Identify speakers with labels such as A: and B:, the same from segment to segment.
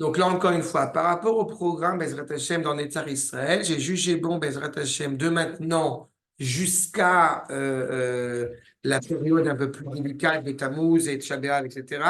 A: Donc là, encore une fois, par rapport au programme Bezrat Hashem dans Netzar Israël, j'ai jugé bon Bezrat Hashem de maintenant jusqu'à la période un peu plus délicate de Tammuz et de Shabbat, etc.,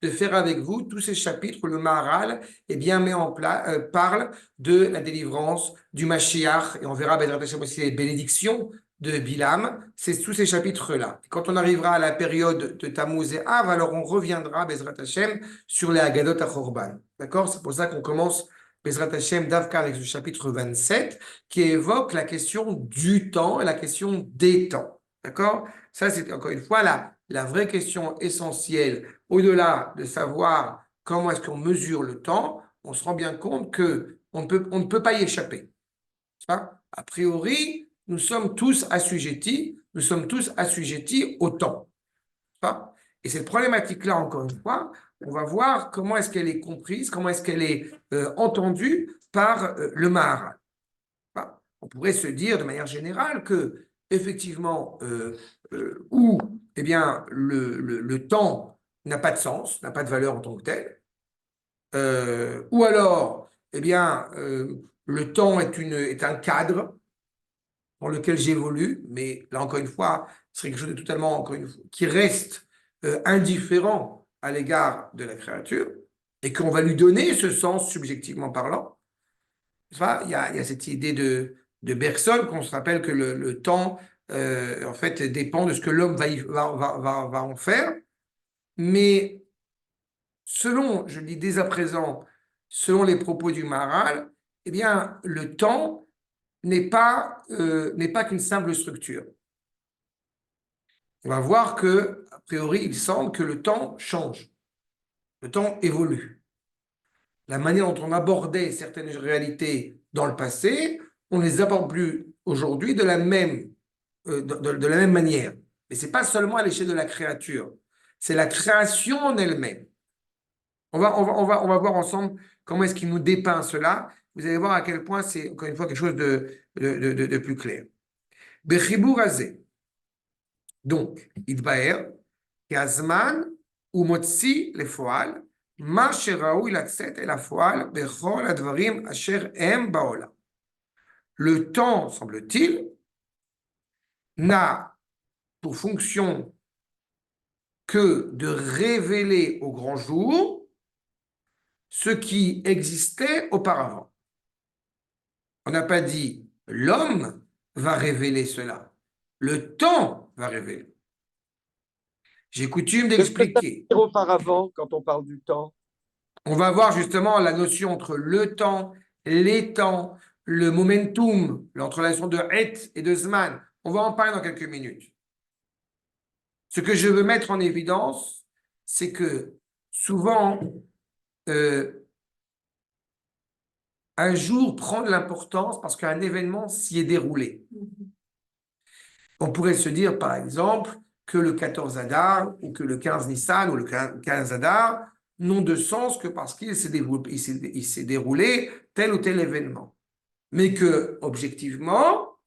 A: de faire avec vous tous ces chapitres où le Maharal met en place, parle de la délivrance du Mashiach, et on verra Bezrat Hashem aussi les bénédictions de Bilam, c'est tous ces chapitres-là. Quand on arrivera à la période de Tammuz et Av, alors on reviendra Bezrat Hashem sur les Haggadot à Chorban. D'accord? C'est pour ça qu'on commence Bezrat Hashem Davka avec ce chapitre 27 qui évoque la question du temps et la question des temps. D'accord? Ça, c'est encore une fois la vraie question essentielle. Au-delà de savoir comment est-ce qu'on mesure le temps, on se rend bien compte qu'on ne peut pas y échapper. A priori, nous sommes tous assujettis au temps. Et cette problématique-là, encore une fois, on va voir comment est-ce qu'elle est comprise, comment est-ce qu'elle est entendue par le Maharal. On pourrait se dire de manière générale que, effectivement, où le temps n'a pas de sens, n'a pas de valeur en tant que tel, ou alors, le temps est un cadre dans lequel j'évolue, mais là encore une fois, ce serait quelque chose de totalement, encore une fois, qui reste indifférent à l'égard de la créature, et qu'on va lui donner ce sens subjectivement parlant. Il y a cette idée de Bergson, qu'on se rappelle que le temps, en fait, dépend de ce que l'homme va en faire, mais selon, je dis dès à présent, selon les propos du Maharal, le temps n'est pas qu'une simple structure. On va voir que, a priori, il semble que le temps change, le temps évolue. La manière dont on abordait certaines réalités dans le passé, on ne les aborde plus aujourd'hui de la même manière. Mais ce n'est pas seulement à l'échelle de la créature, c'est la création en elle-même. On va voir ensemble comment est-ce qu'il nous dépeint cela. Vous allez voir à quel point c'est, encore une fois, quelque chose de plus clair. Bechibur Hazeh. Donc, Idbaer, Kazman, Umotzi, le Foal, Ma Sheraou, Ilatzet, et la Foal, Bechol, Advarim, Asher, Em, Baola. Le temps, semble-t-il, n'a pour fonction que de révéler au grand jour ce qui existait auparavant. On n'a pas dit l'homme va révéler cela. Le temps va révéler. J'ai coutume d'expliquer.
B: Auparavant, quand on parle du temps.
A: On va voir justement la notion entre le temps, les temps, le momentum, l'entrelation de et et de zman. On va en parler dans quelques minutes. Ce que je veux mettre en évidence, c'est que souvent, un jour prend de l'importance parce qu'un événement s'y est déroulé. On pourrait se dire, par exemple, que le 14 Adar ou que le 15 Nissan ou le 15 Adar n'ont de sens que parce qu'il s'est déroulé tel ou tel événement. Mais que, objectivement,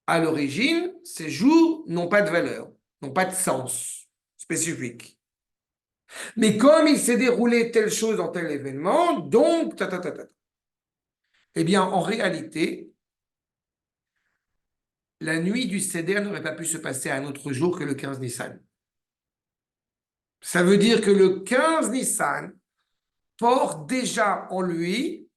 A: à l'origine, ces jours n'ont pas de valeur, n'ont pas de sens spécifique. Mais comme il s'est déroulé telle chose dans tel événement, donc, en réalité, la nuit du Seder n'aurait pas pu se passer à un autre jour que le 15 Nissan. Ça veut dire que le 15 Nissan porte déjà en lui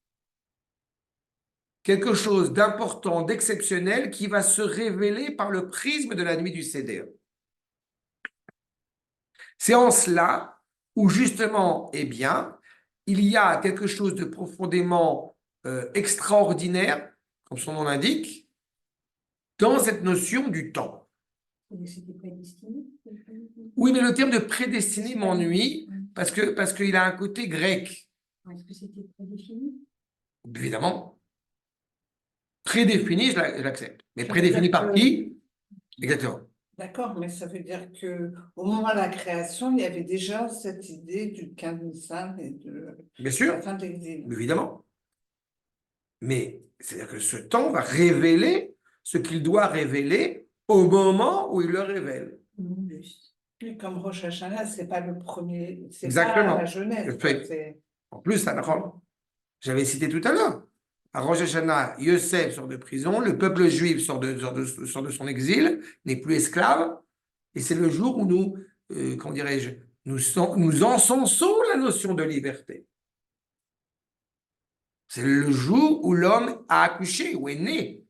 A: quelque chose d'important, d'exceptionnel, qui va se révéler par le prisme de la nuit du Seder. C'est en cela où justement, il y a quelque chose de profondément extraordinaire, comme son nom l'indique, dans cette notion du temps.
C: C'était prédestiné.
A: Oui, mais le terme de prédestiné m'ennuie parce qu'il a un côté grec.
C: Est-ce que c'était prédéfini?
A: Évidemment. Prédéfini, je l'accepte. Mais prédéfini par qui? Exactement.
D: D'accord, mais ça veut dire qu'au moment de la création, il y avait déjà cette idée du 15 Nissan et de
A: Bien sûr,
D: la fin de l'exil.
A: évidemment. Mais c'est-à-dire que ce temps va révéler ce qu'il doit révéler au moment où il le révèle.
D: Mais comme Rosh Hashanah, ce n'est pas le premier, c'est
A: Exactement.
D: pas la Genèse.
A: Le fait.
D: C'est
A: En plus, là, j'avais cité tout à l'heure. À Rosh Hashanah, Yosef sort de prison, le peuple juif sort de son exil, n'est plus esclave, et c'est le jour où nous, comment dirais-je, nous encensons la notion de liberté. C'est le jour où l'homme a accouché, où est né.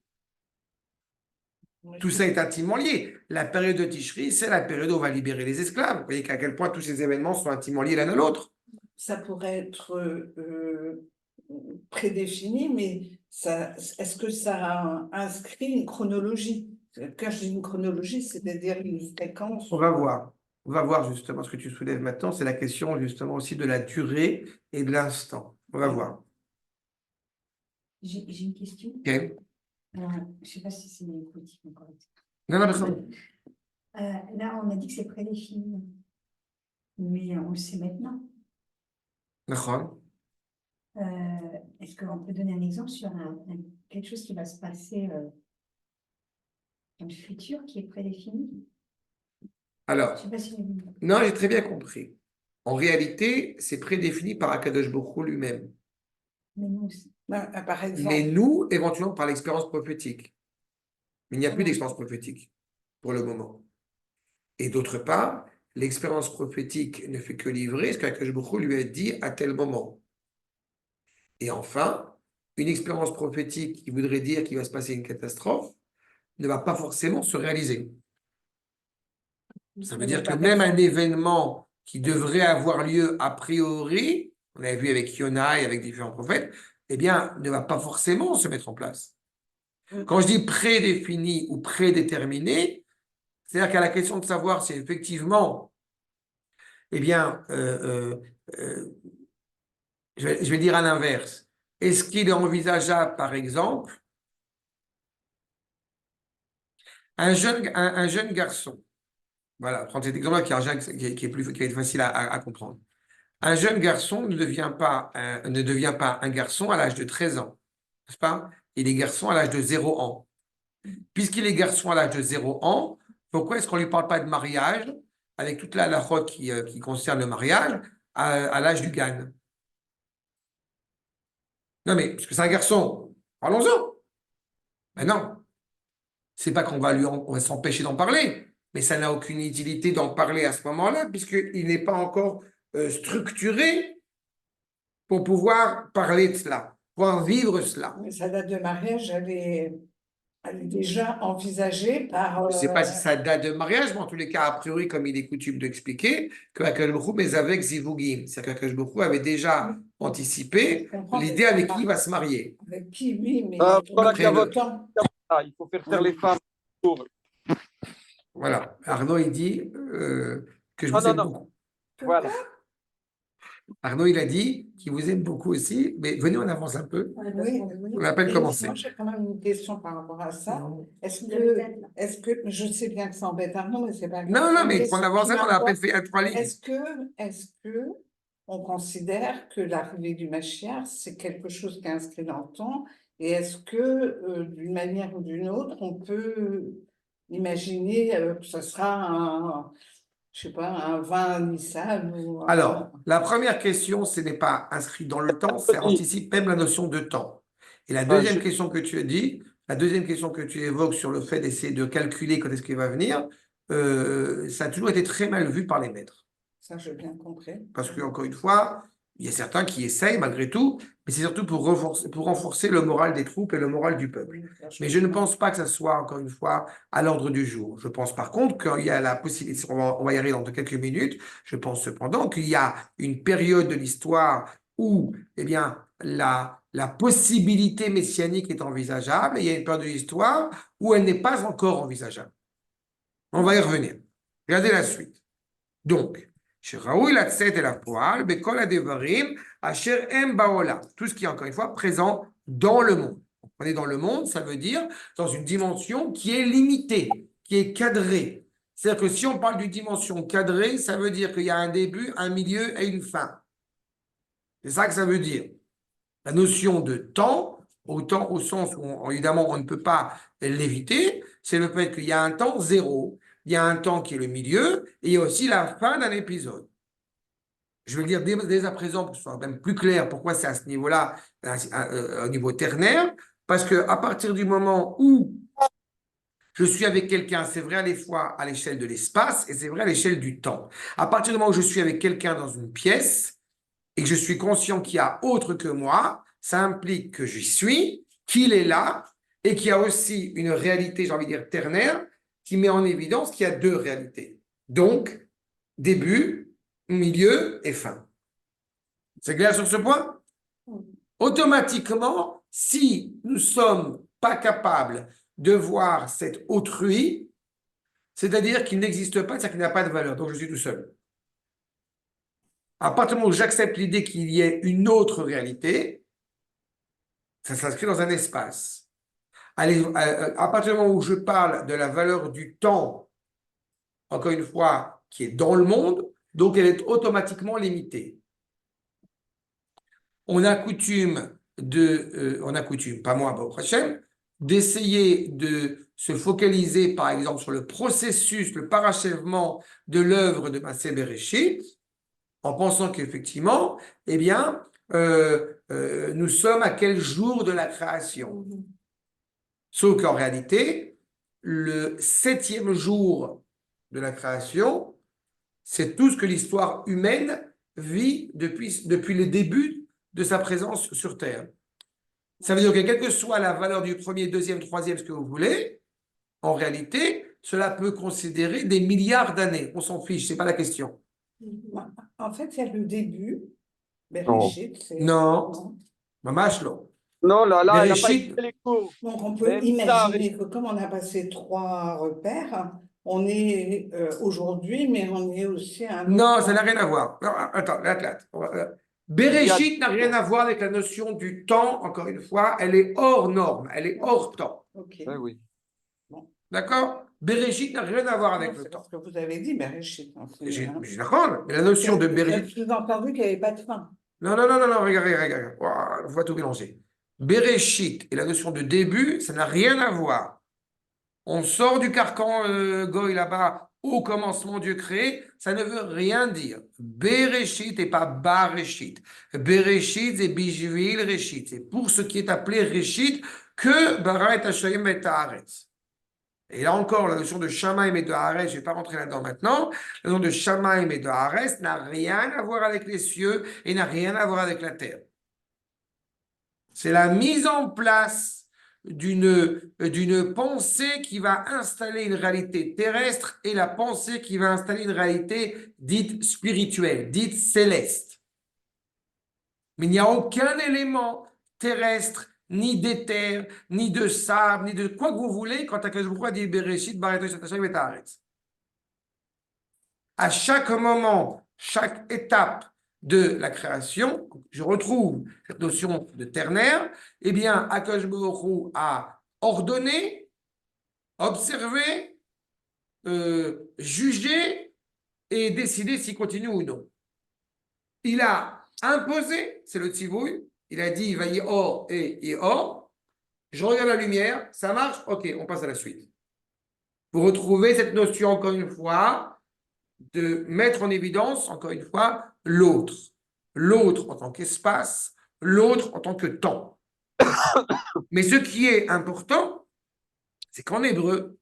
A: Tout ça est intimement lié. La période de Tishri, c'est la période où on va libérer les esclaves. Vous voyez qu'à quel point tous ces événements sont intimement liés l'un à l'autre.
D: Ça pourrait être prédéfini, mais est-ce que ça inscrit une chronologie? Quand je dis une chronologie, c'est-à-dire une fréquence.
A: On va voir. On va voir justement ce que tu soulèves maintenant. C'est la question justement aussi de la durée et de l'instant. On va voir.
C: J'ai une question.
A: Ok.
C: Je ne sais pas si c'est politiquement correct.
A: Non, non, personne.
C: Là, on a dit que c'est prédéfini, mais on le sait maintenant.
A: D'accord.
C: Est-ce qu'on peut donner un exemple sur quelque chose qui va se passer dans le futur qui est prédéfini? Je
A: Alors,
C: ne sais pas si...
A: non, j'ai très bien compris. En réalité, c'est prédéfini par Akadosh Baruch Hu lui-même.
C: Mais nous aussi.
D: Par exemple,
A: Mais nous, éventuellement, par l'expérience prophétique. Mais il n'y a plus d'expérience prophétique pour le moment. Et d'autre part, l'expérience prophétique ne fait que livrer ce qu'Akadosh Baruch Hu lui a dit à tel moment. Et enfin, une expérience prophétique qui voudrait dire qu'il va se passer une catastrophe ne va pas forcément se réaliser. Ça veut dire que même un événement qui devrait avoir lieu a priori, on avait vu avec Yona et avec différents prophètes, eh bien, ne va pas forcément se mettre en place. Quand je dis prédéfini ou prédéterminé, c'est-à-dire qu'à la question de savoir si effectivement, eh bien, je vais dire à l'inverse. Est-ce qu'il est envisageable, par exemple, un jeune garçon, voilà, prendre cet exemple qui est facile à comprendre. Un jeune garçon ne devient pas un garçon à l'âge de 13 ans, n'est-ce pas? Il est garçon à l'âge de 0 ans. Puisqu'il est garçon à l'âge de 0 ans, pourquoi est-ce qu'on ne lui parle pas de mariage avec toute la halachot qui concerne le mariage à l'âge du Gan? Non, mais parce que c'est un garçon, parlons-en. Mais non, c'est pas qu'on on va s'empêcher d'en parler, mais ça n'a aucune utilité d'en parler à ce moment-là, puisqu'il n'est pas encore structuré pour pouvoir parler de cela, pouvoir vivre cela.
D: mais sa date de mariage, elle est déjà envisagée par.
A: Je ne sais pas si ça date de mariage, mais en tous les cas, a priori, comme il est coutume d'expliquer, que Akadosh Baruch Hu, mais avec Zivugim, c'est-à-dire qu'Akadosh Baruch Hu avait déjà anticipé l'idée avec qui il va se marier.
D: Avec qui, oui, mais
B: Voilà,
A: Après, le-
D: temps.
B: il faut faire taire les femmes.
A: Voilà, Arnaud, il dit que je
B: Non,
A: vous
B: non,
A: aime
B: non.
A: beaucoup.
B: Voilà.
A: Arnaud, il a dit qu'il vous aime beaucoup aussi, mais venez, on avance un peu.
D: Oui,
A: On a à peine
D: Et
A: commencé.
D: Moi, j'ai quand même une question par rapport à ça.
C: Vous avez peut-être, là.
D: Est-ce que, je sais bien que ça embête Arnaud, mais c'est pas grave.
A: Non, non,
D: Une
A: mais
D: question
A: on avance,
D: qui
A: on a à peine
D: m'importe.
A: fait 3 lignes.
D: Est-ce que on considère que l'arrivée du Mashiach, c'est quelque chose qui est inscrit dans le temps? Et est-ce que, d'une manière ou d'une autre, on peut imaginer que ce sera je sais pas, un 20 Nissan ou
A: Alors, la première question, ce n'est pas inscrit dans le temps, ça anticipe même la notion de temps. Et la deuxième question que tu as dit, la deuxième question que tu évoques sur le fait d'essayer de calculer quand est-ce qu'il va venir, ça a toujours été très mal vu par les maîtres.
D: Ça, j'ai bien compris.
A: Parce qu'encore une fois, il y a certains qui essayent malgré tout, mais c'est surtout pour renforcer le moral des troupes et le moral du peuple. Mais je ne pense pas que ça soit, encore une fois, à l'ordre du jour. Je pense par contre qu'il y a la possibilité, on va y arriver dans quelques minutes, je pense cependant qu'il y a une période de l'histoire où eh bien, la possibilité messianique est envisageable et il y a une période de l'histoire où elle n'est pas encore envisageable. On va y revenir. Regardez la suite. Donc, שראוי לצאת אל הפועל בכל הדברים אשר הם בעולם. Tout ce qui est encore une fois présent dans le monde. On est dans le monde, ça veut dire dans une dimension qui est limitée, qui est cadrée. C'est-à-dire que si on parle d'une dimension cadrée, ça veut dire qu'il y a un début, un milieu et une fin. C'est ça que ça veut dire. La notion de temps, autant au sens où évidemment on ne peut pas l'éviter, c'est le fait qu'il y a un temps zéro. Il y a un temps qui est le milieu et il y a aussi la fin d'un épisode. Je vais le dire dès à présent pour que ce soit même plus clair pourquoi c'est à ce niveau-là, au niveau ternaire, parce qu'à partir du moment où je suis avec quelqu'un, c'est vrai à la fois à l'échelle de l'espace et c'est vrai à l'échelle du temps. À partir du moment où je suis avec quelqu'un dans une pièce et que je suis conscient qu'il y a autre que moi, ça implique que j'y suis, qu'il est là et qu'il y a aussi une réalité, j'ai envie de dire ternaire, qui met en évidence qu'il y a deux réalités. Donc, début, milieu et fin. C'est clair sur ce point? Automatiquement, si nous ne sommes pas capables de voir cet autrui, c'est-à-dire qu'il n'existe pas, c'est-à-dire qu'il n'a pas de valeur, donc je suis tout seul. À partir du moment où j'accepte l'idée qu'il y ait une autre réalité, ça s'inscrit dans un espace. À partir du moment où je parle de la valeur du temps, encore une fois, qui est dans le monde, donc elle est automatiquement limitée. On a coutume, pas moi, Baruch Hashem, d'essayer de se focaliser, par exemple, sur le processus, le parachèvement de l'œuvre de Maaseh Bereshit, en pensant qu'effectivement, eh bien, nous sommes à quel jour de la création? Sauf qu'en réalité, le 7e jour de la création, c'est tout ce que l'histoire humaine vit depuis les débuts de sa présence sur Terre. Ça veut dire que quelle que soit la valeur du premier, deuxième, troisième, ce que vous voulez, en réalité, cela peut considérer des milliards d'années. On s'en fiche, c'est pas la question.
D: En fait, il y a le début.
B: Non.
D: Bereshit, c'est-
A: Non. Mamash lo.
B: Non, là, il n'a pas
A: Bereshit.
B: écouté les cours.
D: Donc, on peut
B: Même ça,
D: imaginer que comme on a passé 3 repères, on est aujourd'hui, mais on est aussi à un
A: Non,
D: autre
A: ça n'a
D: temps.
A: rien à voir. Non, attends, Bereshit n'a rien à voir avec la notion du temps, encore une fois, elle est hors norme, elle est hors temps.
D: Ok.
B: Oui, oui.
A: D'accord? Bereshit n'a rien à voir avec
D: Non,
A: le
D: c'est
A: temps.
D: parce que vous avez dit Bereshit. Hein, c'est- hein.
A: J'ai d'accord, mais la notion de Bereshit.
D: Je vous ai entendu qu'il n'y avait pas de fin.
A: Non, regarde. On va tout mélanger. Bereshit et la notion de début, ça n'a rien à voir. On sort du carcan Goy là-bas, au commencement Dieu créé, ça ne veut rien dire. Bereshit et pas Bareshit. Bereshit c'est Bishvil Reshit. C'est pour ce qui est appelé Reshit que Bara et Hashem et Haaretz. Et là encore, la notion de Shamaim et de Haaretz, je ne vais pas rentrer là-dedans maintenant, la notion de Shamaim et de Haaretz n'a rien à voir avec les cieux et n'a rien à voir avec la terre. C'est la mise en place d'une pensée qui va installer une réalité terrestre et la pensée qui va installer une réalité dite spirituelle, dite céleste. Mais il n'y a aucun élément terrestre, ni d'éther, ni de sable, ni de quoi que vous voulez quand Akadosh Baruch Hu dit Bereshit, Bara Hashem et Haaretz. À chaque moment, chaque étape de la création, je retrouve cette notion de ternaire, eh bien, Akadosh Baruch Hu a ordonné, observé, jugé et décidé s'il continue ou non. Il a imposé, c'est le tzivouï, il a dit, il va y or et y or. Je regarde la lumière, ça marche, ok, on passe à la suite. Vous retrouvez cette notion, encore une fois, de mettre en évidence, encore une fois, l'autre. L'autre en tant qu'espace, l'autre en tant que temps. Mais ce qui est important, c'est qu'en hébreu,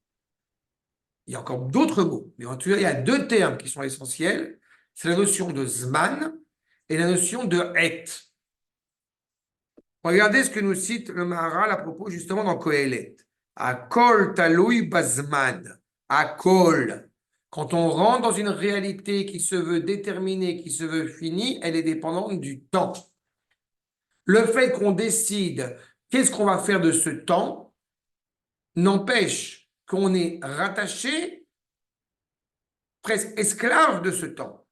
A: il y a encore d'autres mots, mais en tout cas, il y a 2 termes qui sont essentiels. C'est la notion de zman et la notion de het. Regardez ce que nous cite le Maharal à propos justement dans Kohelet. Akol taloui bazman. Akol. Quand on rentre dans une réalité qui se veut déterminée, qui se veut finie, elle est dépendante du temps. Le fait qu'on décide qu'est-ce qu'on va faire de ce temps n'empêche qu'on est rattaché, presque esclave de ce temps.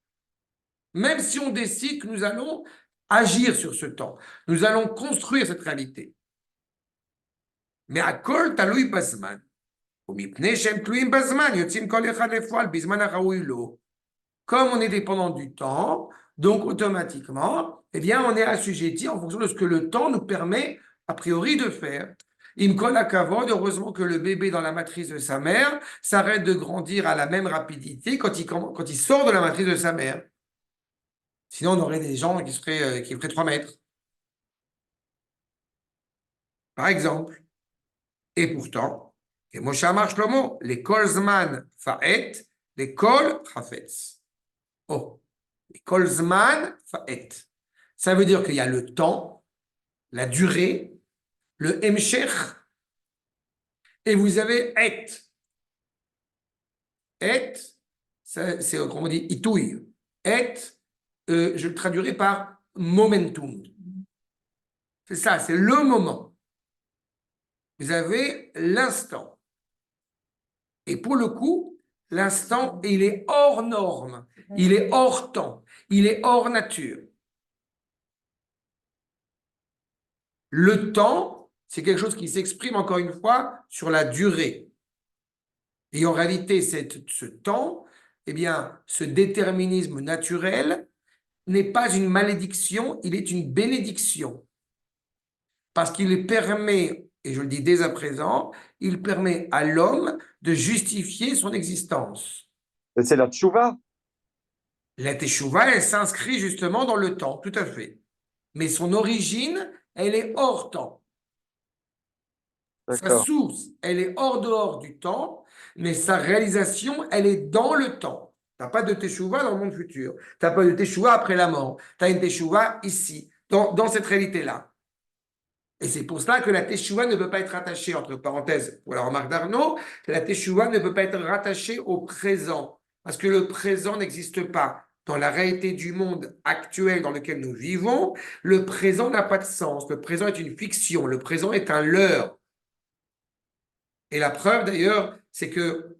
A: Même si on décide que nous allons agir sur ce temps, nous allons construire cette réalité. Mais à kol taloui bazman. Comme on est dépendant du temps, donc automatiquement, eh bien, on est assujetti en fonction de ce que le temps nous permet, a priori, de faire. Imkol akavod, heureusement que le bébé dans la matrice de sa mère s'arrête de grandir à la même rapidité quand il sort de la matrice de sa mère. Sinon, on aurait des gens qui feraient 3 mètres, par exemple. Et pourtant, et Moshe Amar Shlomo, les kol zman fa'et, les kol chafetz. Oh, les kol zman fa'et. Ça veut dire qu'il y a le temps, la durée, le hemshech, et vous avez et. Et, c'est comme on dit itouille. Et, je le traduirai par momentum. C'est ça, c'est le moment. Vous avez l'instant. Et pour le coup, l'instant, il est hors norme, il est hors temps, il est hors nature. Le temps, c'est quelque chose qui s'exprime encore une fois sur la durée. Et en réalité, ce temps, eh bien, ce déterminisme naturel n'est pas une malédiction, il est une bénédiction. Parce qu'il permet, et je le dis dès à présent, il permet à l'homme de justifier son existence.
B: Et c'est la tchouva.
A: La teshuva, elle s'inscrit justement dans le temps, tout à fait. Mais son origine, elle est hors temps. Sa
B: D'accord.
A: source, elle est dehors du temps, mais sa réalisation, elle est dans le temps. Tu n'as pas de teshuva dans le monde futur. Tu n'as pas de teshuva après la mort. Tu as une teshuva ici, dans cette réalité-là. Et c'est pour cela que la teshuva ne peut pas être attachée, entre parenthèses, pour la remarque d'Arnaud, que la teshuva ne peut pas être rattachée au présent, parce que le présent n'existe pas. Dans la réalité du monde actuel dans lequel nous vivons, le présent n'a pas de sens. Le présent est une fiction. Le présent est un leurre. Et la preuve, d'ailleurs, c'est que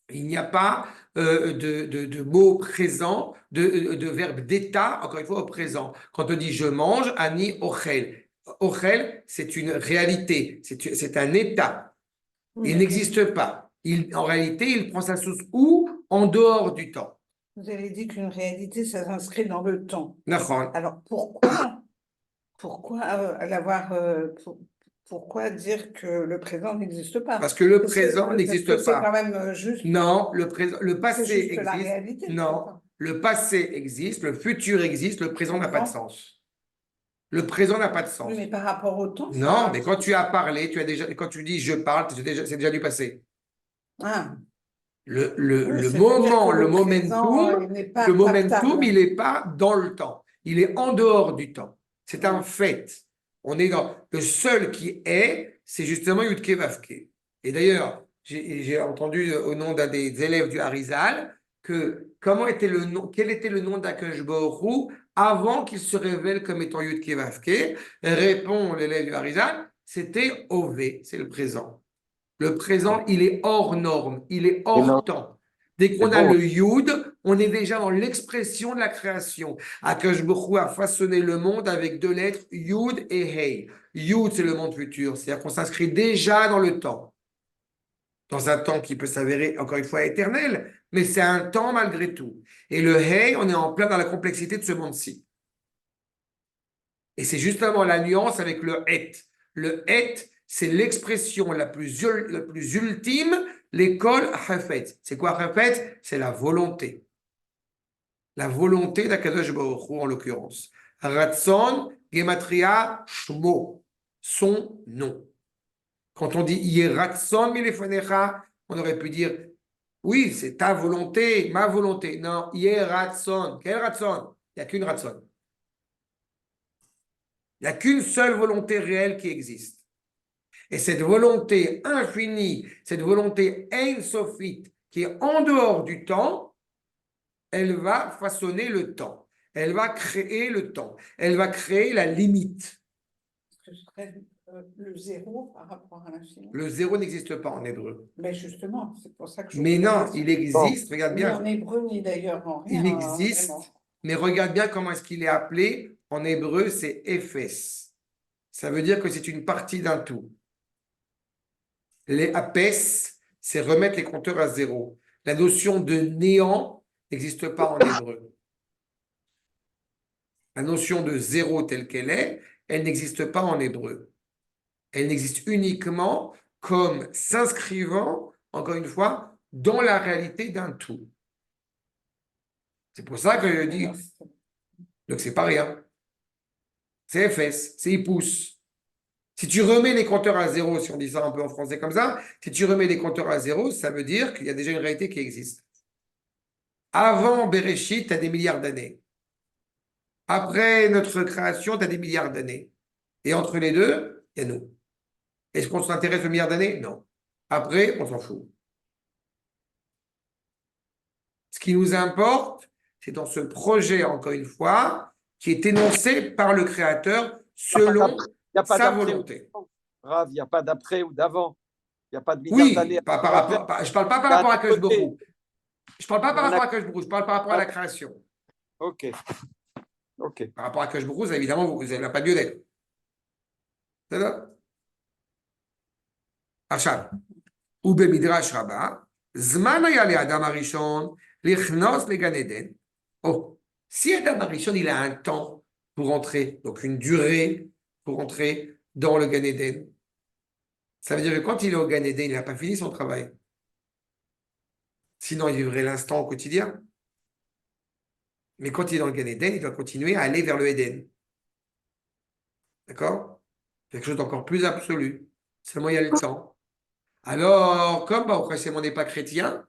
A: il n'y a pas de mot présent, de verbe d'état, encore une fois, au présent. Quand on dit je mange, ani ochel. Ochel, c'est une réalité, c'est un état. Il n'existe pas. En réalité, il prend sa source où? En dehors du temps.
D: Vous avez dit qu'une réalité, ça s'inscrit dans le temps.
A: Nachon.
D: Alors pourquoi dire que le présent n'existe pas?
A: Parce que le présent
D: Parce
A: n'existe
D: que c'est
A: pas.
D: quand même juste.
A: Non, le passé
D: C'est juste la
A: existe.
D: réalité, c'est
A: Non,
D: ça.
A: le passé existe, le futur existe, le présent n'a pas de sens. Le présent n'a pas de sens.
D: Oui, mais par rapport au temps,
A: Non, mais quand tu as parlé, quand tu dis je parle, c'est déjà du passé.
D: Ah,
A: Le
D: c'est-à-dire
A: moment,
D: que
A: le
D: présent,
A: momentum,
D: il n'est pas
A: le momentum,
D: captable.
A: il n'est pas dans le temps. Il est en dehors du temps. C'est un
D: Ouais.
A: fait. On est dans le seul qui est, c'est justement Yudke Vavke. Et d'ailleurs, j'ai entendu au nom d'un des élèves du Harizal que quel était le nom d'Akash Baruch Hu avant qu'il se révèle comme étant Yudke Vavke. Répond l'élève du Harizal, c'était Ové, c'est le présent. Le présent, il est hors norme, il est
B: Et
A: hors
B: non,
A: temps. Dès qu'on
B: c'est
A: a
B: bon.
A: le Yud, on est déjà dans l'expression de la création. Akash Baruch Hu a façonné le monde avec 2 lettres, Yud et Hey. Yud, c'est le monde futur, c'est-à-dire qu'on s'inscrit déjà dans le temps. Dans un temps qui peut s'avérer, encore une fois, éternel, mais c'est un temps malgré tout. Et le Hey, on est en plein dans la complexité de ce monde-ci. Et c'est justement la nuance avec le Et. Le Et, c'est l'expression la plus ultime, l'école Hafetz. C'est quoi Hafetz? C'est la volonté. La volonté d'Akadosh Baruch Hu, en l'occurrence. Ratson, Gematria, Shmo, son nom. Quand on dit Yeratson milefanecha, on aurait pu dire oui, c'est ta volonté, ma volonté. Non, Yeratson. Quel Ratson? Il n'y a qu'une Ratson. Il n'y a qu'une seule volonté réelle qui existe. Et cette volonté infinie, cette volonté ein-sophite qui est en dehors du temps, elle va façonner le temps. Elle va créer le temps. Elle va créer la limite.
D: Ce serait le zéro par rapport à l'infini.
A: Le zéro n'existe pas en hébreu.
D: Mais justement, c'est pour ça que je
A: Mais
D: pose la
A: non,
D: question.
A: il existe. Regarde
D: Ni en
A: bien.
D: hébreu, ni d'ailleurs en rien.
A: Il existe.
D: Vraiment.
A: Mais regarde bien comment est-ce qu'il est appelé. En hébreu, c'est Ephes. Ça veut dire que c'est une partie d'un tout. Les apes, c'est remettre les compteurs à zéro. La notion de néant n'existe pas en hébreu. La notion de zéro telle qu'elle est, elle n'existe pas en hébreu. Elle n'existe uniquement comme s'inscrivant, encore une fois, dans la réalité d'un tout. C'est pour ça que je dis, Donc, c'est pas rien. C'est FS, c'est il pousse. Si tu remets les compteurs à zéro, si on dit ça un peu en français comme ça, si tu remets les compteurs à zéro, ça veut dire qu'il y a déjà une réalité qui existe. Avant Bereshit, tu as des milliards d'années. Après notre création, tu as des milliards d'années. Et entre les deux, il y a nous. Est-ce qu'on s'intéresse aux milliards d'années? Non. Après, on s'en fout. Ce qui nous importe, c'est dans ce projet, encore une fois, qui est énoncé par le Créateur selon
B: Il n'y a pas
A: sa
B: d'après ou
A: volonté.
B: d'avant. Rav, il n'y a pas d'après ou d'avant. Il n'y a pas de milliards
A: Oui,
B: d'années.
A: pas par
B: à faire.
A: rapport, je ne parle pas par
B: D'un
A: rapport à Akash
B: côté,
A: Borou. Je ne parle pas par
B: on
A: rapport
B: a-
A: à Akash Borou, je parle par rapport à la création.
B: Ok. Ok.
A: Par rapport à Akash Borou, évidemment, vous n'avez pas lieu d'être. C'est ça? עכשיו, ובמדרש רבה, זמן היה לאדם הראשון לכנוס לגן עדן. Oh, si Adam Arishon, il a un temps pour entrer, donc une durée pour entrer dans le Gan Eden, ça veut dire que quand il est au Gan Eden, il n'a pas fini son travail. Sinon, il vivrait l'instant au quotidien. Mais quand il est dans le Gan Eden, il doit continuer à aller vers le Eden. D'accord? Quelque chose d'encore plus absolu. Seulement, il y a le temps. Alors, comme Baruch Hashem, on n'est pas chrétien,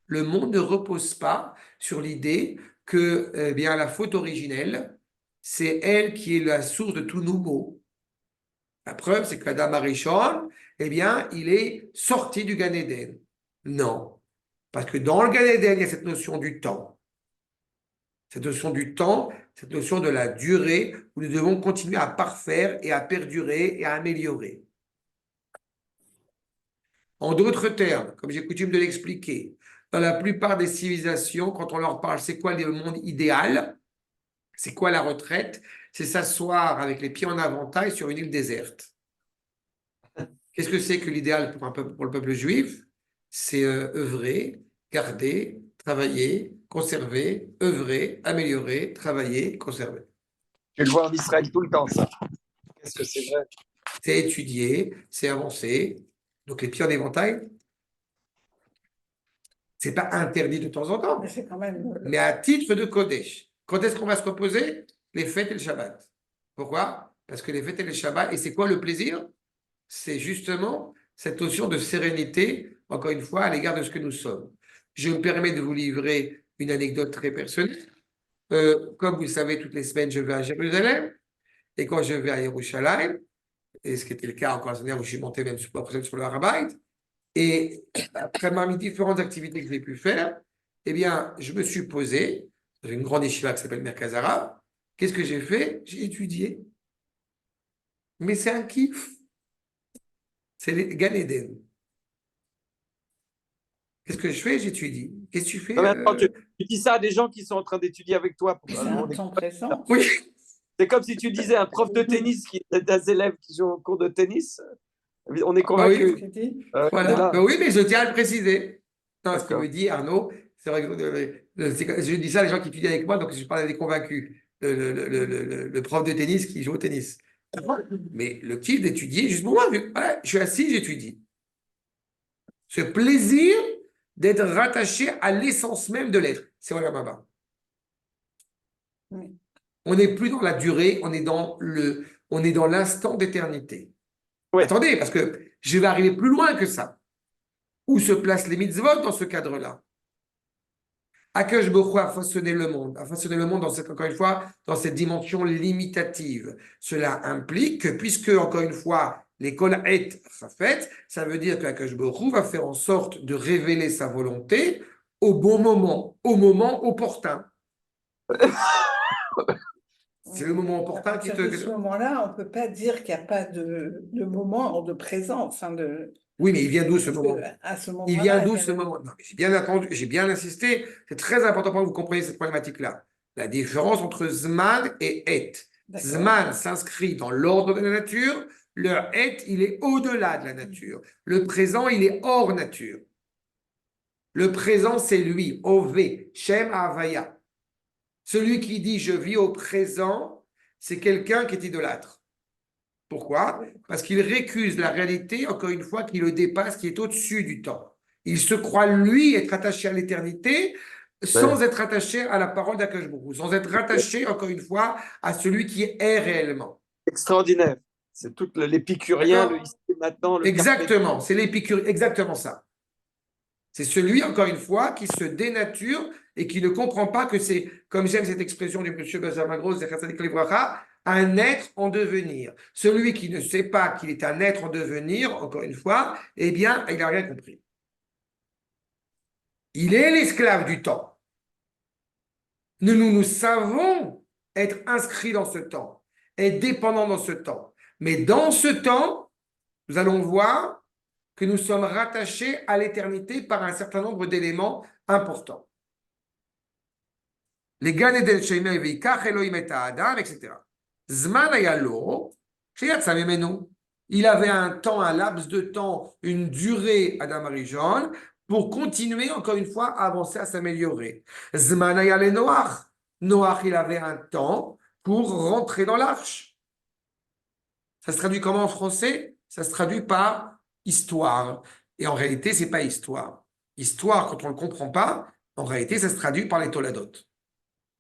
A: le monde ne repose pas sur l'idée que bien, la faute originelle, c'est elle qui est la source de tous nos maux. La preuve, c'est qu'Adam Arishon, eh bien, il est sorti du Gan Eden. Non, parce que dans le Gan Eden, il y a cette notion du temps. Cette notion du temps, cette notion de la durée, où nous devons continuer à parfaire et à perdurer et à améliorer. En d'autres termes, comme j'ai coutume de l'expliquer, dans la plupart des civilisations, quand on leur parle, c'est quoi le monde idéal? C'est quoi la retraite? C'est s'asseoir avec les pieds en éventail sur une île déserte. Qu'est-ce que c'est que l'idéal pour pour le peuple juif? C'est œuvrer, garder, travailler, conserver, œuvrer, améliorer, travailler, conserver.
B: Je le vois en Israël tout le temps, ça. Qu'est-ce que c'est vrai?
A: C'est étudier, c'est avancer. Donc les pieds en éventail, c'est pas interdit de temps en temps,
D: Mais c'est quand même.
A: mais à titre de Kodesh. Quand est-ce qu'on va se reposer? Les fêtes et le Shabbat. Pourquoi? Parce que les fêtes et le Shabbat, et c'est quoi le plaisir? C'est justement cette notion de sérénité, encore une fois, à l'égard de ce que nous sommes. Je me permets de vous livrer une anecdote très personnelle. Comme vous le savez, toutes les semaines, je vais à Jérusalem. Et quand je vais à Yerushalayim, et ce qui était le cas encore la dernière où je suis monté même sur le Harabait, et après mes différentes activités que j'ai pu faire, eh bien, je me suis posé dans une grande yeshiva qui s'appelle Merkaz Arav. Qu'est-ce que j'ai fait? J'ai étudié. Mais c'est un kiff. C'est les Gan Eden. Qu'est-ce que je fais? J'étudie. Qu'est-ce que tu fais?
B: Non, mais attends, tu dis ça à des gens qui sont en train d'étudier avec toi.
D: C'est un temps présent.
A: Oui.
B: C'est comme si tu disais à un prof de tennis qui a des élèves qui jouent au cours de tennis. On est
A: Bah
B: convaincu.
A: oui. Voilà. Bah oui, mais je tiens à le préciser. Non, ce qu'il me dit, Arnaud, c'est vrai que je dis ça à les gens qui étudient avec moi, donc je parle des convaincus. Le prof de tennis qui joue au tennis. Mais le kiff d'étudier, juste pour moi, voilà, je suis assis, j'étudie. Ce plaisir d'être rattaché à l'essence même de l'être. C'est Olam Haba.
D: Oui.
A: On n'est plus dans la durée, on est dans l'instant d'éternité.
B: Ouais.
A: Attendez, parce que je vais arriver plus loin que ça. Où se placent les mitzvot dans ce cadre-là? Akash Baruch Hu a façonné le monde, encore une fois, dans cette dimension limitative. Cela implique que, puisque, encore une fois, l'école est faite, ça veut dire qu'Akash Baruch Hu va faire en sorte de révéler sa volonté au bon moment, au moment opportun. C'est le moment opportun qui
D: À ce moment-là, on ne peut pas dire qu'il n'y a pas de moment de présent. Enfin
A: Oui, mais il vient d'où ce moment?
D: À ce moment
A: Il vient d'où ce moment? Non, j'ai bien attendu, j'ai bien insisté. C'est très important pour que vous compreniez cette problématique-là. La différence entre Zman et Et. Zman s'inscrit dans l'ordre de la nature. Le Et, il est au-delà de la nature. Le présent, il est hors nature. Le présent, c'est lui, Ové, Shem Havaya. Celui qui dit je vis au présent, c'est quelqu'un qui est idolâtre. Pourquoi? Parce qu'il récuse la réalité, encore une fois, qui le dépasse, qui est au-dessus du temps. Il se croit, lui, être attaché à l'éternité, sans être attaché à la parole d'Akadosh Baruch Hu, sans être rattaché, encore une fois, à celui qui est réellement.
B: Extraordinaire. C'est tout l'épicurien, le
A: D'accord?
B: ici et maintenant, le carpe diem.
A: Exactement, c'est l'épicure, exactement ça. C'est celui, encore une fois, qui se dénature et qui ne comprend pas que c'est, comme j'aime cette expression du monsieur Benjamin Gross, un être en devenir. Celui qui ne sait pas qu'il est un être en devenir, encore une fois, eh bien, il n'a rien compris. Il est l'esclave du temps. Nous savons être inscrits dans ce temps, être dépendants dans ce temps. Mais dans ce temps, nous allons voir que nous sommes rattachés à l'éternité par un certain nombre d'éléments importants. Les Gan Eden Sheimei Veikach Elohim et Adam, etc. Zman Ayalo, Sheyat Samemenu. Il avait un temps, un laps de temps, une durée, Adam Arishon, pour continuer, encore une fois, à avancer, à s'améliorer. Zman Ayale Noach. Noach, il avait un temps pour rentrer dans l'arche. Ça se traduit comment en français? Ça se traduit par histoire. Et en réalité, c'est pas histoire. Histoire, quand on ne le comprend pas, en réalité, ça se traduit par les toladot,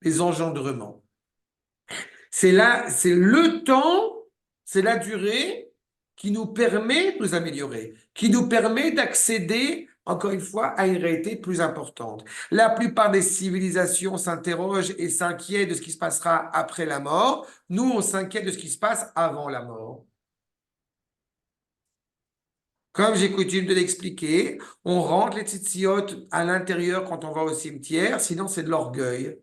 A: les engendrements. C'est là, c'est le temps, c'est la durée qui nous permet de nous améliorer, qui nous permet d'accéder, encore une fois, à une réalité plus importante. La plupart des civilisations s'interrogent et s'inquiètent de ce qui se passera après la mort. Nous, on s'inquiète de ce qui se passe avant la mort. Comme j'ai coutume de l'expliquer, on rentre les tzitziot à l'intérieur quand on va au cimetière, sinon c'est de l'orgueil.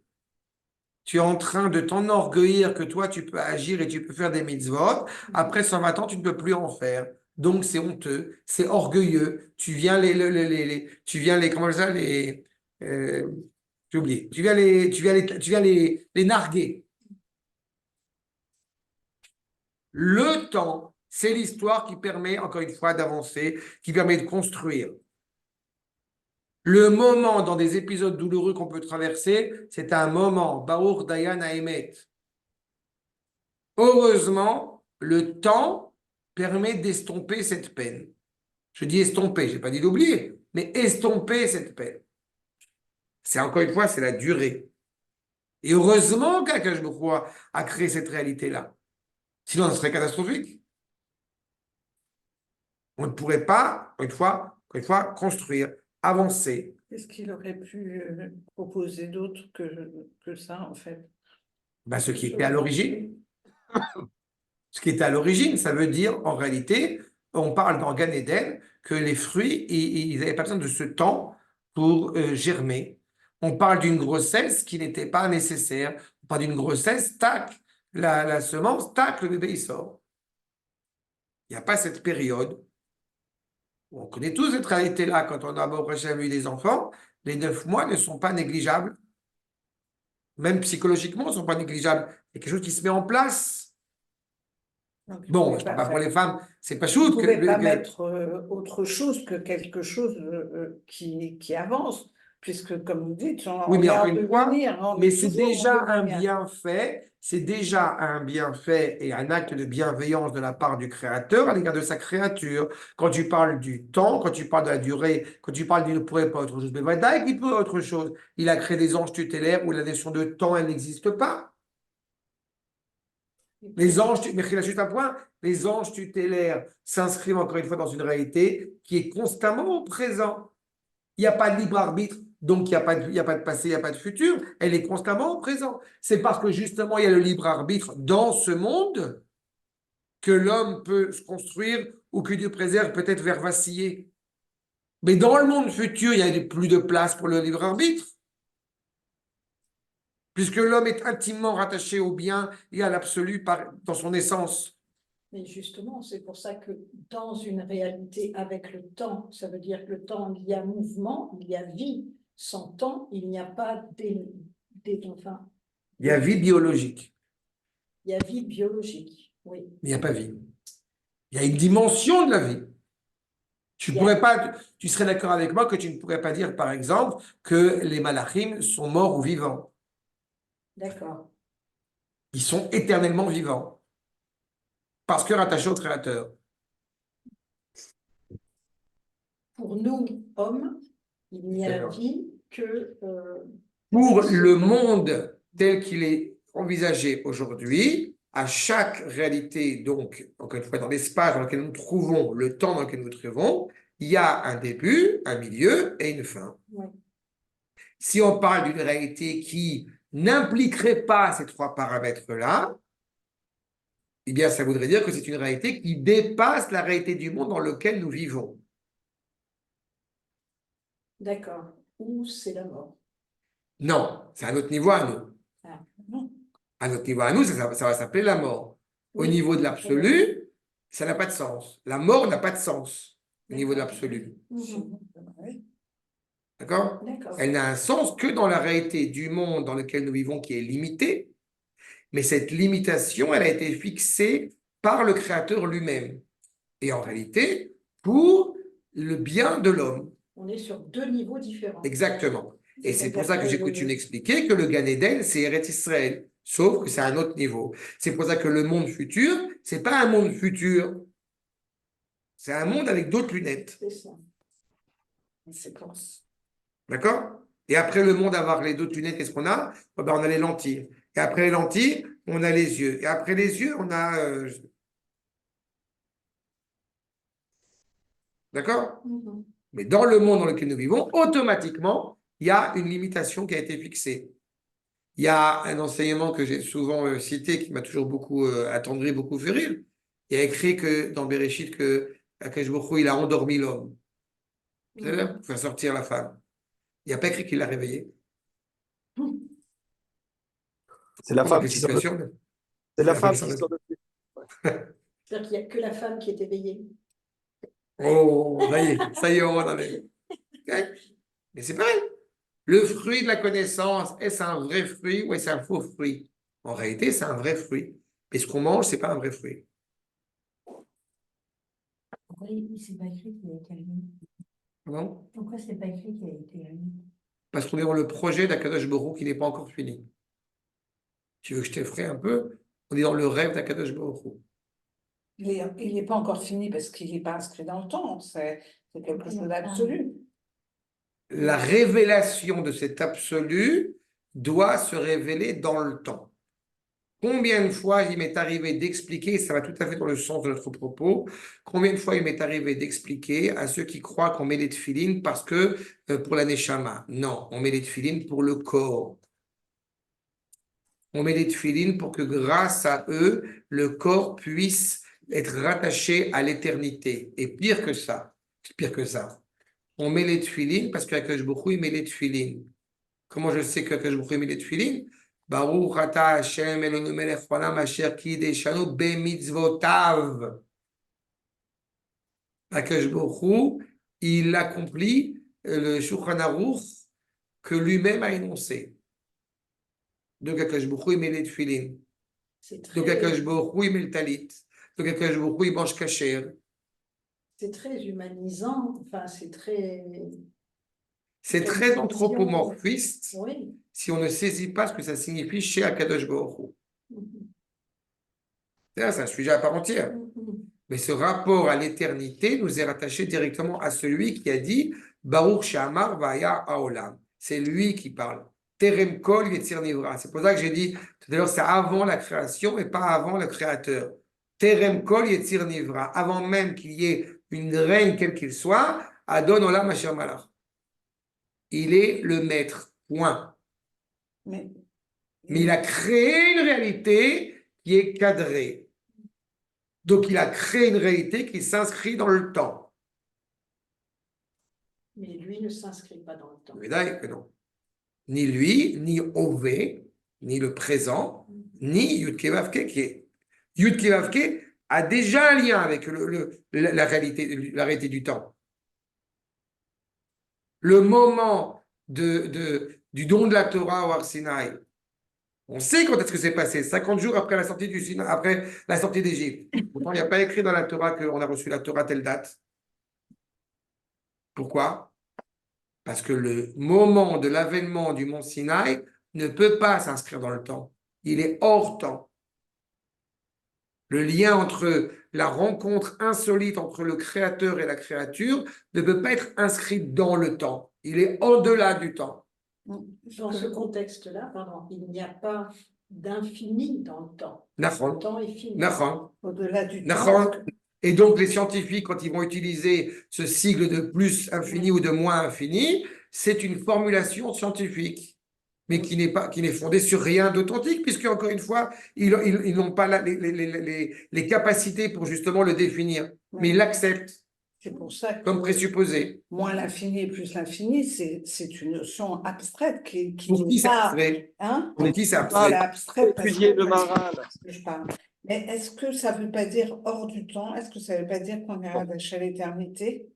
A: Tu es en train de t'enorgueillir que toi, tu peux agir et tu peux faire des mitzvot. Après 120 ans, tu ne peux plus en faire. Donc, c'est honteux, c'est orgueilleux. Tu viens tu viens les, comment ça, euh, j'ai oublié. Tu viens les narguer. Le temps, c'est l'histoire qui permet, encore une fois, d'avancer, qui permet de construire. Le moment dans des épisodes douloureux qu'on peut traverser, c'est un moment. Baruch Dayan Haemet. Heureusement, le temps permet d'estomper cette peine. Je dis estomper, je n'ai pas dit d'oublier, mais estomper cette peine. C'est encore une fois, c'est la durée. Et heureusement qu'Akadosh Baruch Hu a créé cette réalité-là. Sinon, ce serait catastrophique. On ne pourrait pas, encore une fois, construire, avancer.
D: Qu'est-ce qu'il aurait pu proposer d'autre que ça, en fait?
A: Ben, ce qui était à l'origine. Ce qui était à l'origine, ça veut dire, en réalité, on parle dans Gan Eden que les fruits, ils n'avaient pas besoin de ce temps pour germer. On parle d'une grossesse qui n'était pas nécessaire. On parle d'une grossesse, tac, la semence, tac, le bébé, il sort. Il n'y a pas cette période. On connaît tous cette réalité-là quand on a au prochain eu des enfants. Les 9 mois ne sont pas négligeables. Même psychologiquement, ils ne sont pas négligeables. Il y a quelque chose qui se met en place.
D: Donc,
A: Bon, je ne parle pas pour les femmes, c'est pas
D: Vous
A: shoot.
D: ne pouvez pas mettre autre chose que quelque chose qui avance, puisque, comme vous dites,
A: Oui,
D: on
A: mais
D: est
A: encore
D: en
A: une fois,
D: devenir. On
A: mais
D: est
A: c'est
D: toujours en
A: déjà un
D: devenir.
A: bienfait, c'est déjà un bienfait et un acte de bienveillance de la part du Créateur à l'égard de sa créature. Quand tu parles du temps, quand tu parles de la durée, quand tu parles qu'il ne pourrait pas autre chose, mais voilà, qu'il peut autre chose. Il a créé des anges tutélaires où la notion de temps, elle n'existe pas. Les anges, mais il a juste un point, les anges tutélaires s'inscrivent encore une fois dans une réalité qui est constamment au présent. Il n'y a pas de libre arbitre, donc il n'y a pas de passé, il n'y a pas de futur. Elle est constamment au présent. C'est parce que justement, il y a le libre arbitre dans ce monde que l'homme peut se construire ou que Dieu préserve peut-être vers vaciller. Mais dans le monde futur, il n'y a plus de place pour le libre arbitre. Puisque l'homme est intimement rattaché au bien et à l'absolu dans son essence.
E: Mais justement, c'est pour ça que dans une réalité avec le temps, ça veut dire que le temps, il y a mouvement, il y a vie. Sans temps, il n'y a pas enfin,
A: Il y a vie biologique,
E: il y a vie biologique, oui.
A: mais il n'y a pas vie. Il y a une dimension de la vie. Tu serais d'accord avec moi que tu ne pourrais pas dire, par exemple, que les malachim sont morts ou vivants.
E: D'accord.
A: Ils sont éternellement vivants. Parce que rattachés au Créateur.
E: Pour nous, hommes, il n'y a
A: D'accord.
E: vie que
A: Pour le monde tel qu'il est envisagé aujourd'hui, à chaque réalité, donc, encore une fois, dans l'espace dans lequel nous nous trouvons, le temps dans lequel nous nous trouvons, il y a un début, un milieu et une fin.
E: Ouais.
A: Si on parle d'une réalité qui n'impliquerait pas ces trois paramètres-là, eh bien, ça voudrait dire que c'est une réalité qui dépasse la réalité du monde dans lequel nous vivons.
E: D'accord. Ou c'est la mort.
A: Non, c'est un autre niveau à nous.
E: Ah, non.
A: À notre niveau à nous, ça va s'appeler la mort. Au
E: Oui.
A: niveau de l'absolu, ça n'a pas de sens. La mort n'a pas de sens au niveau de l'absolu.
E: Mhm.
A: D'accord?
E: D'accord.
A: Elle n'a un sens que dans la réalité du monde dans lequel nous vivons qui est limitée, mais cette limitation, elle a été fixée par le Créateur lui-même. Et en réalité, pour le bien de l'homme.
E: On est sur deux niveaux différents.
A: Exactement. Et c'est pour ça que j'ai coutume
E: évoluer.
A: expliquer que le Gan Eden, c'est Eretz Israël, sauf que c'est un autre niveau. C'est pour ça que le monde futur, c'est pas un monde futur, c'est un monde avec d'autres lunettes.
E: C'est ça.
D: Séquence.
A: D'accord? Et après le monde avoir les d'autres lunettes, qu'est-ce qu'on a? Oh ben, on a les lentilles. Et après les lentilles, on a les yeux. Et après les yeux, on a... D'accord?
E: Mhm.
A: Mais dans le monde dans lequel nous vivons, automatiquement, il y a une limitation qui a été fixée. Il y a un enseignement que j'ai souvent cité, qui m'a toujours beaucoup attendri, beaucoup fait rire. Il y a écrit que dans Bereshit que Akash Baruch Hu, il a endormi l'homme. Vous savez, pour faire sortir la femme. Il n'y a pas écrit qu'il l'a réveillé.
B: C'est la femme
A: Quelle
B: qui s'en
A: situation
B: C'est la
A: la
B: femme
A: femme
B: qui
A: qui
B: s'en
A: s'en
B: occupe.
E: C'est-à-dire qu'il n'y a que la femme qui est éveillée.
A: Oh, ça y est, on en est. Okay. Mais c'est pareil. Le fruit de la connaissance, est-ce un vrai fruit ou est-ce un faux fruit? En réalité, c'est un vrai fruit. Mais ce qu'on mange, ce n'est pas un vrai fruit.
C: Pourquoi il s'est pas écrit qu'il a été allumé?
A: Non?
C: Pourquoi c'est pas écrit qu'il a été allumé?
A: Parce qu'on est dans le projet d'Akadosh Baruch Hu qui n'est pas encore fini. Tu veux que je t'effraie un peu? On est dans le rêve d'Akadosh Baruch Hu.
D: Il n'est pas encore fini parce qu'il n'est pas inscrit dans le temps. C'est quelque chose d'absolu.
A: La révélation de cet absolu doit se révéler dans le temps. Combien de fois il m'est arrivé d'expliquer, ça va tout à fait dans le sens de notre propos, combien de fois il m'est arrivé d'expliquer à ceux qui croient qu'on met les tefilines parce que pour la neshama. Non, on met les tefilines pour le corps. On met les tefilines pour que grâce à eux, le corps puisse être rattaché à l'éternité. Et pire que ça, on met les tefilines parce qu'Akadosh Baruch Hu, il met les tefilines. Comment je sais qu'Akadosh Baruch Hu met les tefilines? Baruch ata Hashem Eloheinu melech haolam asher kideshanu bemitzvotav. Akadosh Baruch Hu, il accomplit le Shulchan Aruch que lui-même a énoncé. Donc Akadosh Baruch Hu, il met les tefilines.
E: C'est très,
A: Donc Akadosh Baruch Hu, il met le talit. Donc Akadosh Baruch Hu, il mange kasher.
E: c'est très humanisant. Enfin, c'est très.
A: C'est
E: Comme
A: très
E: vision.
A: anthropomorphiste
E: Oui.
A: si on ne saisit pas ce que ça signifie chez Akadosh Baruch Hu.
E: Mhm.
A: C'est un sujet à part entière.
E: Mhm.
A: Mais ce rapport à l'éternité nous est rattaché directement à celui qui a dit Baruch She'amar Vaya Haolam. C'est lui qui parle. Terem Kol Yetzir Nivra. C'est pour ça que j'ai dit tout à l'heure, c'est avant la création et pas avant le créateur. Terem Kol Yetzir Nivra. Avant même qu'il y ait une reine, quel qu'il soit, Adon Olam Asher Malach. Il est le maître. Point.
D: Mais
A: Il a créé une réalité qui est cadrée. Donc, il a créé une réalité qui s'inscrit dans le temps.
E: Mais lui ne s'inscrit pas dans le temps.
A: Mais là, que non. Ni lui, ni Ové, ni le présent, ni Yudke Vavke qui est. Yudke Vavke a déjà un lien avec la réalité du temps. Le moment du don de la Torah au Har Sinaï, on sait quand est-ce que c'est passé, 50 jours après la sortie du Sinaï, après la sortie d'Égypte. Pourtant, il n'y a pas écrit dans la Torah qu'on a reçu la Torah telle date. Pourquoi? Parce que le moment de l'avènement du mont Sinaï ne peut pas s'inscrire dans le temps. Il est hors temps. Le lien entre la rencontre insolite entre le créateur et la créature ne peut pas être inscrit dans le temps. Il est au-delà du temps.
E: Dans ce contexte-là, pardon, il n'y a pas d'infini dans le temps. Le
A: Nachon,
E: temps est fini.
A: nachon,
D: Au-delà du temps.
A: nachon. Et donc, les scientifiques, quand ils vont utiliser ce sigle de plus infini ou de moins infini, c'est une formulation scientifique, mais qui n'est fondée sur rien d'authentique, puisque, encore une fois, ils n'ont pas les capacités pour justement le définir, mais ils l'acceptent
D: C'est pour ça que
A: comme présupposé.
D: moins l'infini et plus l'infini, c'est une notion abstraite qui
A: Pour qui
D: n'est
A: c'est
D: pas...
A: abstrait?
D: Hein?
A: Pour qui c'est
D: C'est
A: abstrait?
D: abstrait parce
B: Étudier
D: que-
B: le marin, là.
D: que je parle. Mais est-ce que ça ne veut pas dire hors du temps? Est-ce que ça ne veut pas dire qu'on est rattaché à l'éternité?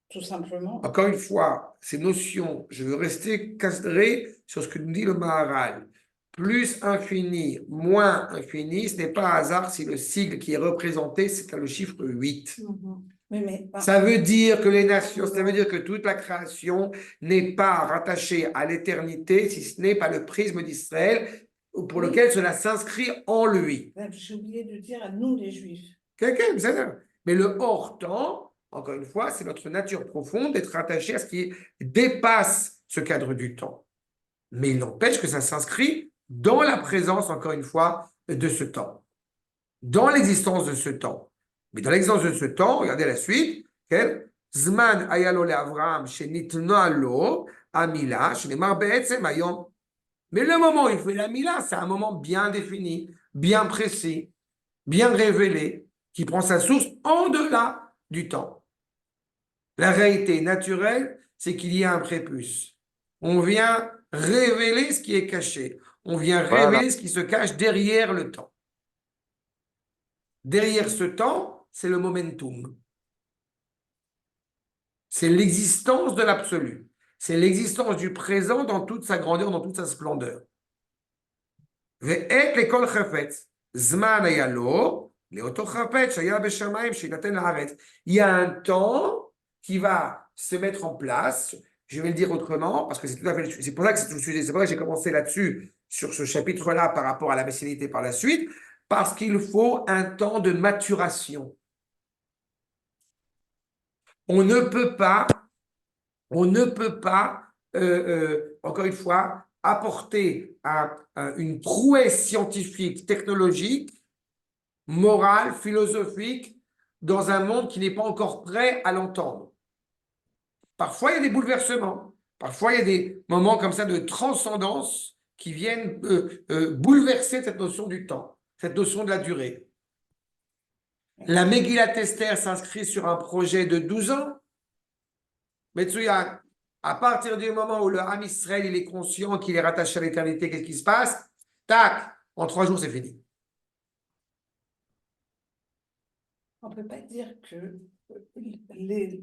D: Tout simplement.
A: Encore une fois, ces notions, je veux rester cadré sur ce que nous dit le Maharal. Plus infini, moins infini, ce n'est pas un hasard si le sigle qui est représenté, c'est le chiffre 8.
D: Oui, mais
A: Ça veut dire que les nations, ça veut dire que toute la création n'est pas rattachée à l'éternité, si ce n'est pas le prisme d'Israël, pour
D: Oui.
A: lequel cela s'inscrit en lui.
D: j'ai oublié de dire à nous les Juifs.
A: Quelqu'un, mais le hors-temps, encore une fois, c'est notre nature profonde d'être rattaché à ce qui dépasse ce cadre du temps. Mais il n'empêche que ça s'inscrit dans la présence, encore une fois, de ce temps, dans l'existence de ce temps. Mais dans l'existence de ce temps, regardez la suite, Zman ayalo le Avraham shenitna lo amila shenemar be'etzem hayom. Mais le moment où il fait la mila, c'est un moment bien défini, bien précis, bien révélé, qui prend sa source en delà du temps. La réalité naturelle, c'est qu'il y a un prépuce. On vient révéler ce qui est caché. On vient révéler ce qui se cache derrière le temps. Derrière ce temps, c'est le momentum. C'est l'existence de l'absolu. C'est l'existence du présent dans toute sa grandeur, dans toute sa splendeur. Ve'et lekol chafetz, zman hayalo, leoto chafetz, shaya b'shamayim, sheinaten la'aretz. Il y a un temps qui va se mettre en place. Je vais le dire autrement, parce que c'est tout à fait, c'est pour ça que c'est tout le sujet. C'est pour ça que j'ai commencé là-dessus, sur ce chapitre-là, par rapport à la messianité par la suite, parce qu'il faut un temps de maturation. On ne peut pas, encore une fois, apporter une prouesse scientifique, technologique, morale, philosophique, dans un monde qui n'est pas encore prêt à l'entendre. Parfois, il y a des bouleversements. Parfois, il y a des moments comme ça de transcendance qui viennent bouleverser cette notion du temps, cette notion de la durée. La Megillat Esther s'inscrit sur un projet de 12 ans. Metsuyan, à partir du moment où le Ham Israël il est conscient qu'il est rattaché à l'éternité, qu'est-ce qui se passe? Tac, en 3 jours, c'est fini.
D: On ne peut pas dire que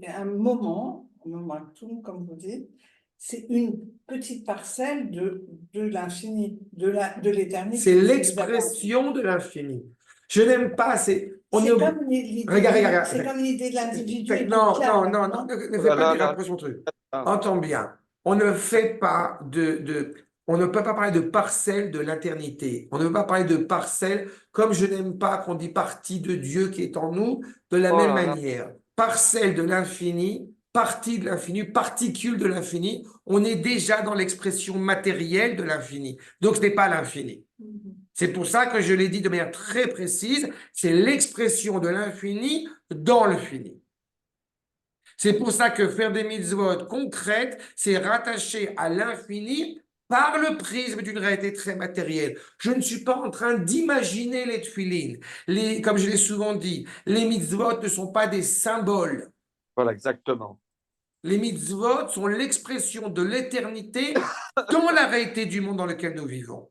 D: un moment, comme vous dites, c'est une petite parcelle de l'infini, de l'éternité.
A: C'est l'expression de l'infini. Je n'aime pas, c'est...
D: Comme l'idée,
A: Regarde.
D: c'est comme l'idée de l'individu.
A: Non, ne fais pas des rapprochements trucs. Entends bien, on ne fait pas on ne peut pas parler de parcelle de l'éternité. On ne peut pas parler de parcelle comme je n'aime pas qu'on dit partie de Dieu qui est en nous, de la même manière. Parcelle de l'infini, partie de l'infini, particule de l'infini, on est déjà dans l'expression matérielle de l'infini. Donc ce n'est pas l'infini. C'est pour ça que je l'ai dit de manière très précise, c'est l'expression de l'infini dans le fini. C'est pour ça que faire des mitzvot concrètes, c'est rattacher à l'infini par le prisme d'une réalité très matérielle. Je ne suis pas en train d'imaginer les tefilines. Comme je l'ai souvent dit, les mitzvot ne sont pas des symboles.
B: Voilà, exactement.
A: Les mitzvot sont l'expression de l'éternité dans la réalité du monde dans lequel nous vivons.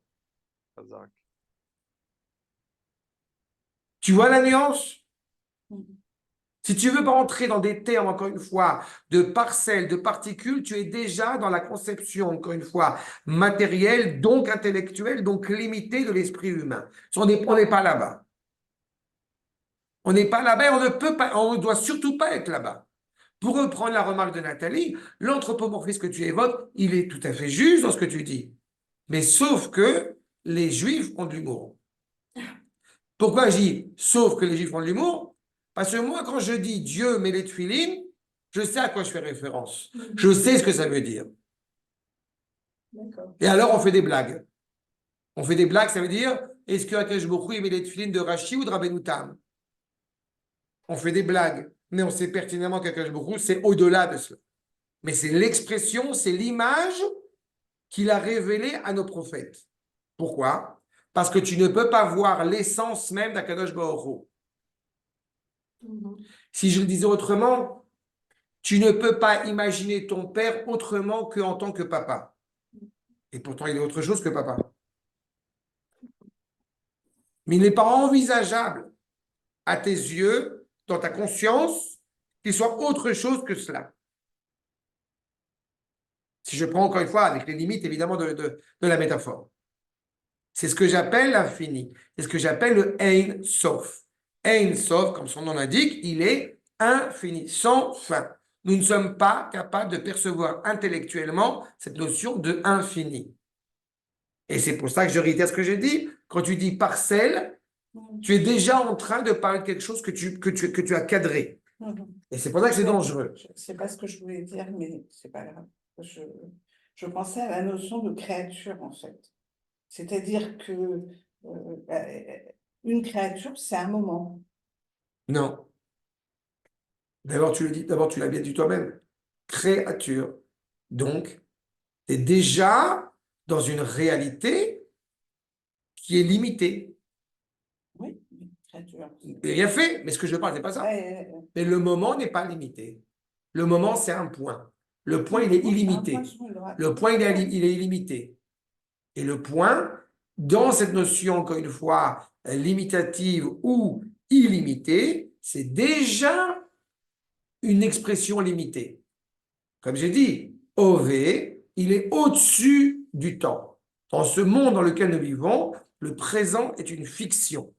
A: Tu vois la nuance? Si tu veux pas entrer dans des termes, encore une fois, de parcelles, de particules, tu es déjà dans la conception, encore une fois, matérielle, donc intellectuelle, donc limitée de l'esprit humain. On n'est pas là-bas. On n'est pas là-bas et on ne peut pas, on ne doit surtout pas être là-bas. Pour reprendre la remarque de Nathalie, l'anthropomorphisme que tu évoques, il est tout à fait juste dans ce que tu dis. Mais sauf que les Juifs ont de l'humour. Pourquoi je dis sauf que les Juifs ont de l'humour? Parce que moi, quand je dis Dieu met les tefilines, je sais à quoi je fais référence. Je sais ce que ça veut dire.
E: D'accord.
A: Et alors, on fait des blagues. On fait des blagues, ça veut dire, est-ce que Akash Bokhu met les tefilines de Rashi ou de Rabbeinu Tam? On fait des blagues, mais on sait pertinemment qu'Akash Bokhu, c'est au-delà de cela. Mais c'est l'expression, c'est l'image qu'il a révélée à nos prophètes. Pourquoi? Parce que tu ne peux pas voir l'essence même d'Akadosh Baruch Hu.
E: Mhm.
A: Si je le disais autrement, tu ne peux pas imaginer ton père autrement qu'en tant que papa. Et pourtant, il est autre chose que papa. Mais il n'est pas envisageable à tes yeux, dans ta conscience, qu'il soit autre chose que cela. Si je prends encore une fois avec les limites évidemment de la métaphore. C'est ce que j'appelle l'infini. C'est ce que j'appelle le Ein Sof. Ein Sof, comme son nom l'indique, il est infini, sans fin. Nous ne sommes pas capables de percevoir intellectuellement cette notion de infini. Et c'est pour ça que je réitère ce que j'ai dit. Quand tu dis parcelle, tu es déjà en train de parler de quelque chose que tu as cadré. Et c'est pour ça que c'est dangereux.
D: C'est pas ce que je voulais dire, mais c'est pas grave. Je pensais à la notion de créature, en fait. C'est-à-dire que une créature, c'est un moment.
A: Non. D'abord, tu le dis, d'abord, tu l'as bien dit toi-même. Créature. Donc, tu es déjà dans une réalité qui est limitée.
D: Oui, une créature.
A: Et rien fait, mais ce que je parle, c'est pas ça. Mais le moment n'est pas limité. Le moment, c'est un point. Le point, il est illimité. Le point, il est illimité. Et le point, dans cette notion, encore une fois, limitative ou illimitée, c'est déjà une expression limitée. Comme j'ai dit, OV, il est au-dessus du temps. Dans ce monde dans lequel nous vivons, le présent est une fiction.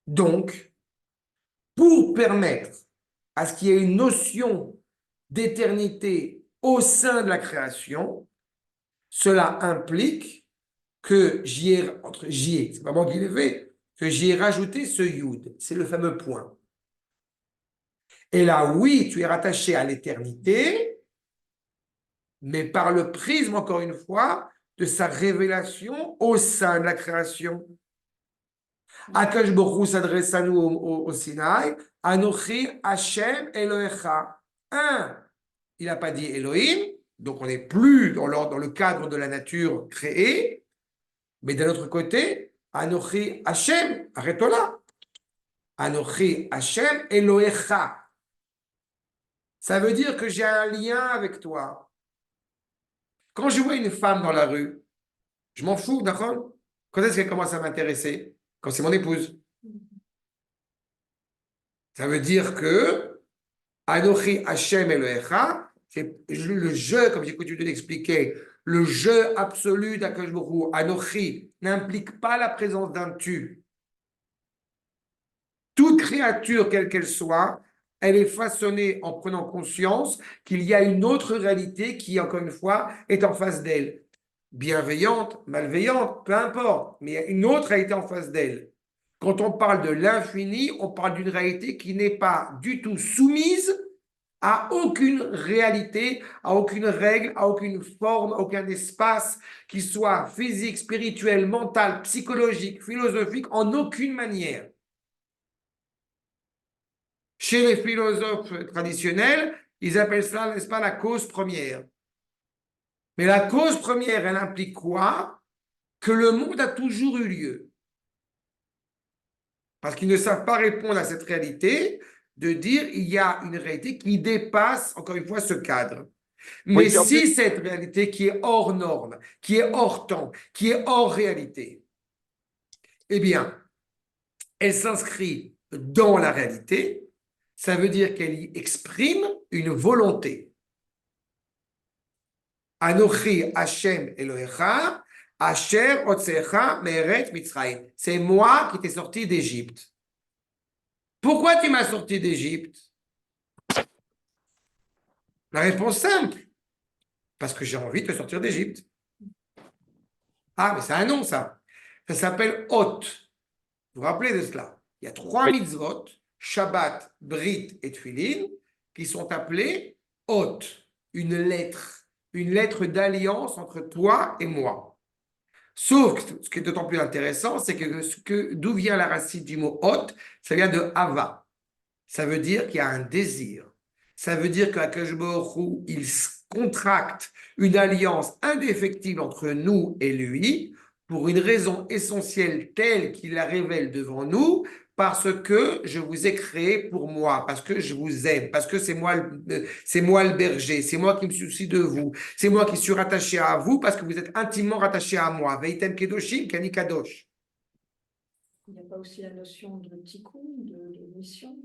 A: Donc, pour permettre à ce qu'il y ait une notion d'éternité au sein de la création, cela implique que c'est pas moi qui l'ai fait, que j'y ai rajouté ce yud, c'est le fameux point. Et là, oui, tu es rattaché à l'éternité, mais par le prisme, encore une fois, de sa révélation au sein de la création. Akash Baruch Hu s'adresse à nous au Sinaï, Anochi Hashem Elohecha. Il n'a pas dit Elohim, donc on n'est plus dans le cadre de la nature créée, mais d'un autre côté, Anochi Hashem, arrête-toi là. Anochi Hashem Elohecha. Ça veut dire que j'ai un lien avec toi. Quand je vois une femme dans la rue, je m'en fous, d'accord? Quand est-ce qu'elle commence à m'intéresser? Quand c'est mon épouse. Ça veut dire que Anochi Hashem Elohecha, c'est le jeu, comme j'ai coutume de l'expliquer, le jeu absolu d'Akadosh Baruch Hu. Anochi n'implique pas la présence d'un tu. Toute créature, quelle qu'elle soit, elle est façonnée en prenant conscience qu'il y a une autre réalité qui, encore une fois, est en face d'elle. Bienveillante, malveillante, peu importe, mais il y a une autre réalité en face d'elle. Quand on parle de l'infini, on parle d'une réalité qui n'est pas du tout soumise à aucune réalité, à aucune règle, à aucune forme, à aucun espace, qui soit physique, spirituel, mental, psychologique, philosophique, en aucune manière. Chez les philosophes traditionnels, ils appellent ça, n'est-ce pas, la cause première. Mais la cause première, elle implique quoi? Que le monde a toujours eu lieu. Parce qu'ils ne savent pas répondre à cette réalité, de dire il y a une réalité qui dépasse, encore une fois, ce cadre. Mais
B: Oui,
A: si cette réalité qui est hors norme, qui est hors temps, qui est hors réalité, eh bien, elle s'inscrit dans la réalité, ça veut dire qu'elle y exprime une volonté. Anochi Hashem Elohecha, Asher Otsecha Me'eretz Mitzrayim. C'est moi qui t'ai sorti d'Égypte. Pourquoi tu m'as sorti d'Égypte? La réponse simple. Parce que j'ai envie de te sortir d'Égypte. Ah, mais c'est un nom, ça. Ça s'appelle Hot. Vous vous rappelez de cela? Il y a 3 mitzvot, Shabbat, Brit et Tfilin, qui sont appelés Hot, une lettre. une lettre d'alliance entre toi et moi. Sauf que ce qui est d'autant plus intéressant, c'est d'où vient la racine du mot hot? Ça vient de hava. Ça veut dire qu'il y a un désir. Ça veut dire qu'Akadosh Baruch Hu, il contracte une alliance indéfectible entre nous et lui pour une raison essentielle telle qu'il la révèle devant nous, parce que je vous ai créé pour moi, parce que je vous aime, parce que c'est moi le berger, c'est moi qui me soucie de vous, c'est moi qui suis rattaché à vous, parce que vous êtes intimement rattaché à moi. Veitem kedoshim kani kadosh.
E: Il n'y a pas aussi la notion de tikkun, de mission,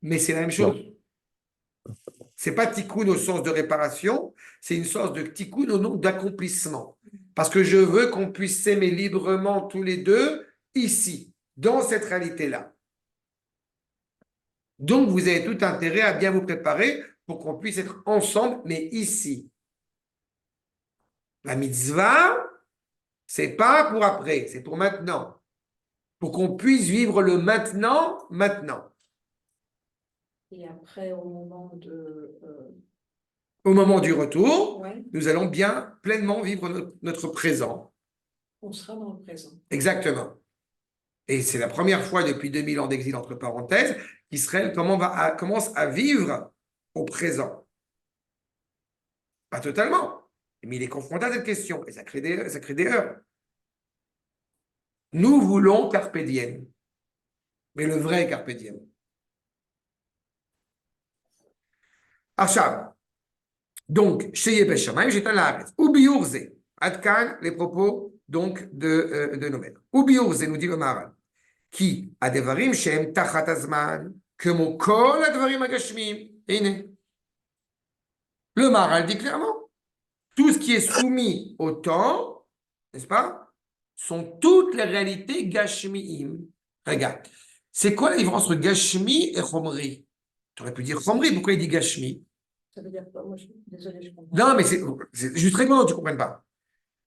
A: Mais c'est la même chose. C'est pas tikkun au sens de réparation, c'est une sorte de tikkun au nom d'accomplissement. Parce que je veux qu'on puisse s'aimer librement tous les deux ici, dans cette réalité-là. Donc, vous avez tout intérêt à bien vous préparer pour qu'on puisse être ensemble, mais ici. La mitzvah, c'est pas pour après, c'est pour maintenant. Pour qu'on puisse vivre le maintenant, maintenant.
E: Et après, au moment
A: Au moment du retour,
E: ouais,
A: nous allons bien pleinement vivre notre présent.
E: on sera dans le présent.
A: Exactement. Et c'est la première fois depuis 2000 ans d'exil, entre parenthèses, qu'Israël commence à vivre au présent. Pas totalement, mais il est confronté à cette question, et ça crée des heurts. Nous voulons carpe diem, mais le vrai carpe diem. Achab. Donc, chez Yebes Shamayim, j'éteins la Haaretz. Ubi Urze. Adkan, les propos donc de nos maîtres. Ubi Urze, nous dit le Maharal. Qui a des varim shem tachat azman, que mon kol advarim agashmim. Et né. Le Maharal dit clairement, tout ce qui est soumis au temps, n'est-ce pas, sont toutes les réalités gashmiim. Regarde, c'est quoi la différence entre gashmi et chomri? Tu aurais pu dire chomri, pourquoi il dit gashmi?
E: Ça veut dire quoi? Moi, désolée, je comprends.
A: Non, mais c'est juste règlement, tu ne comprends pas.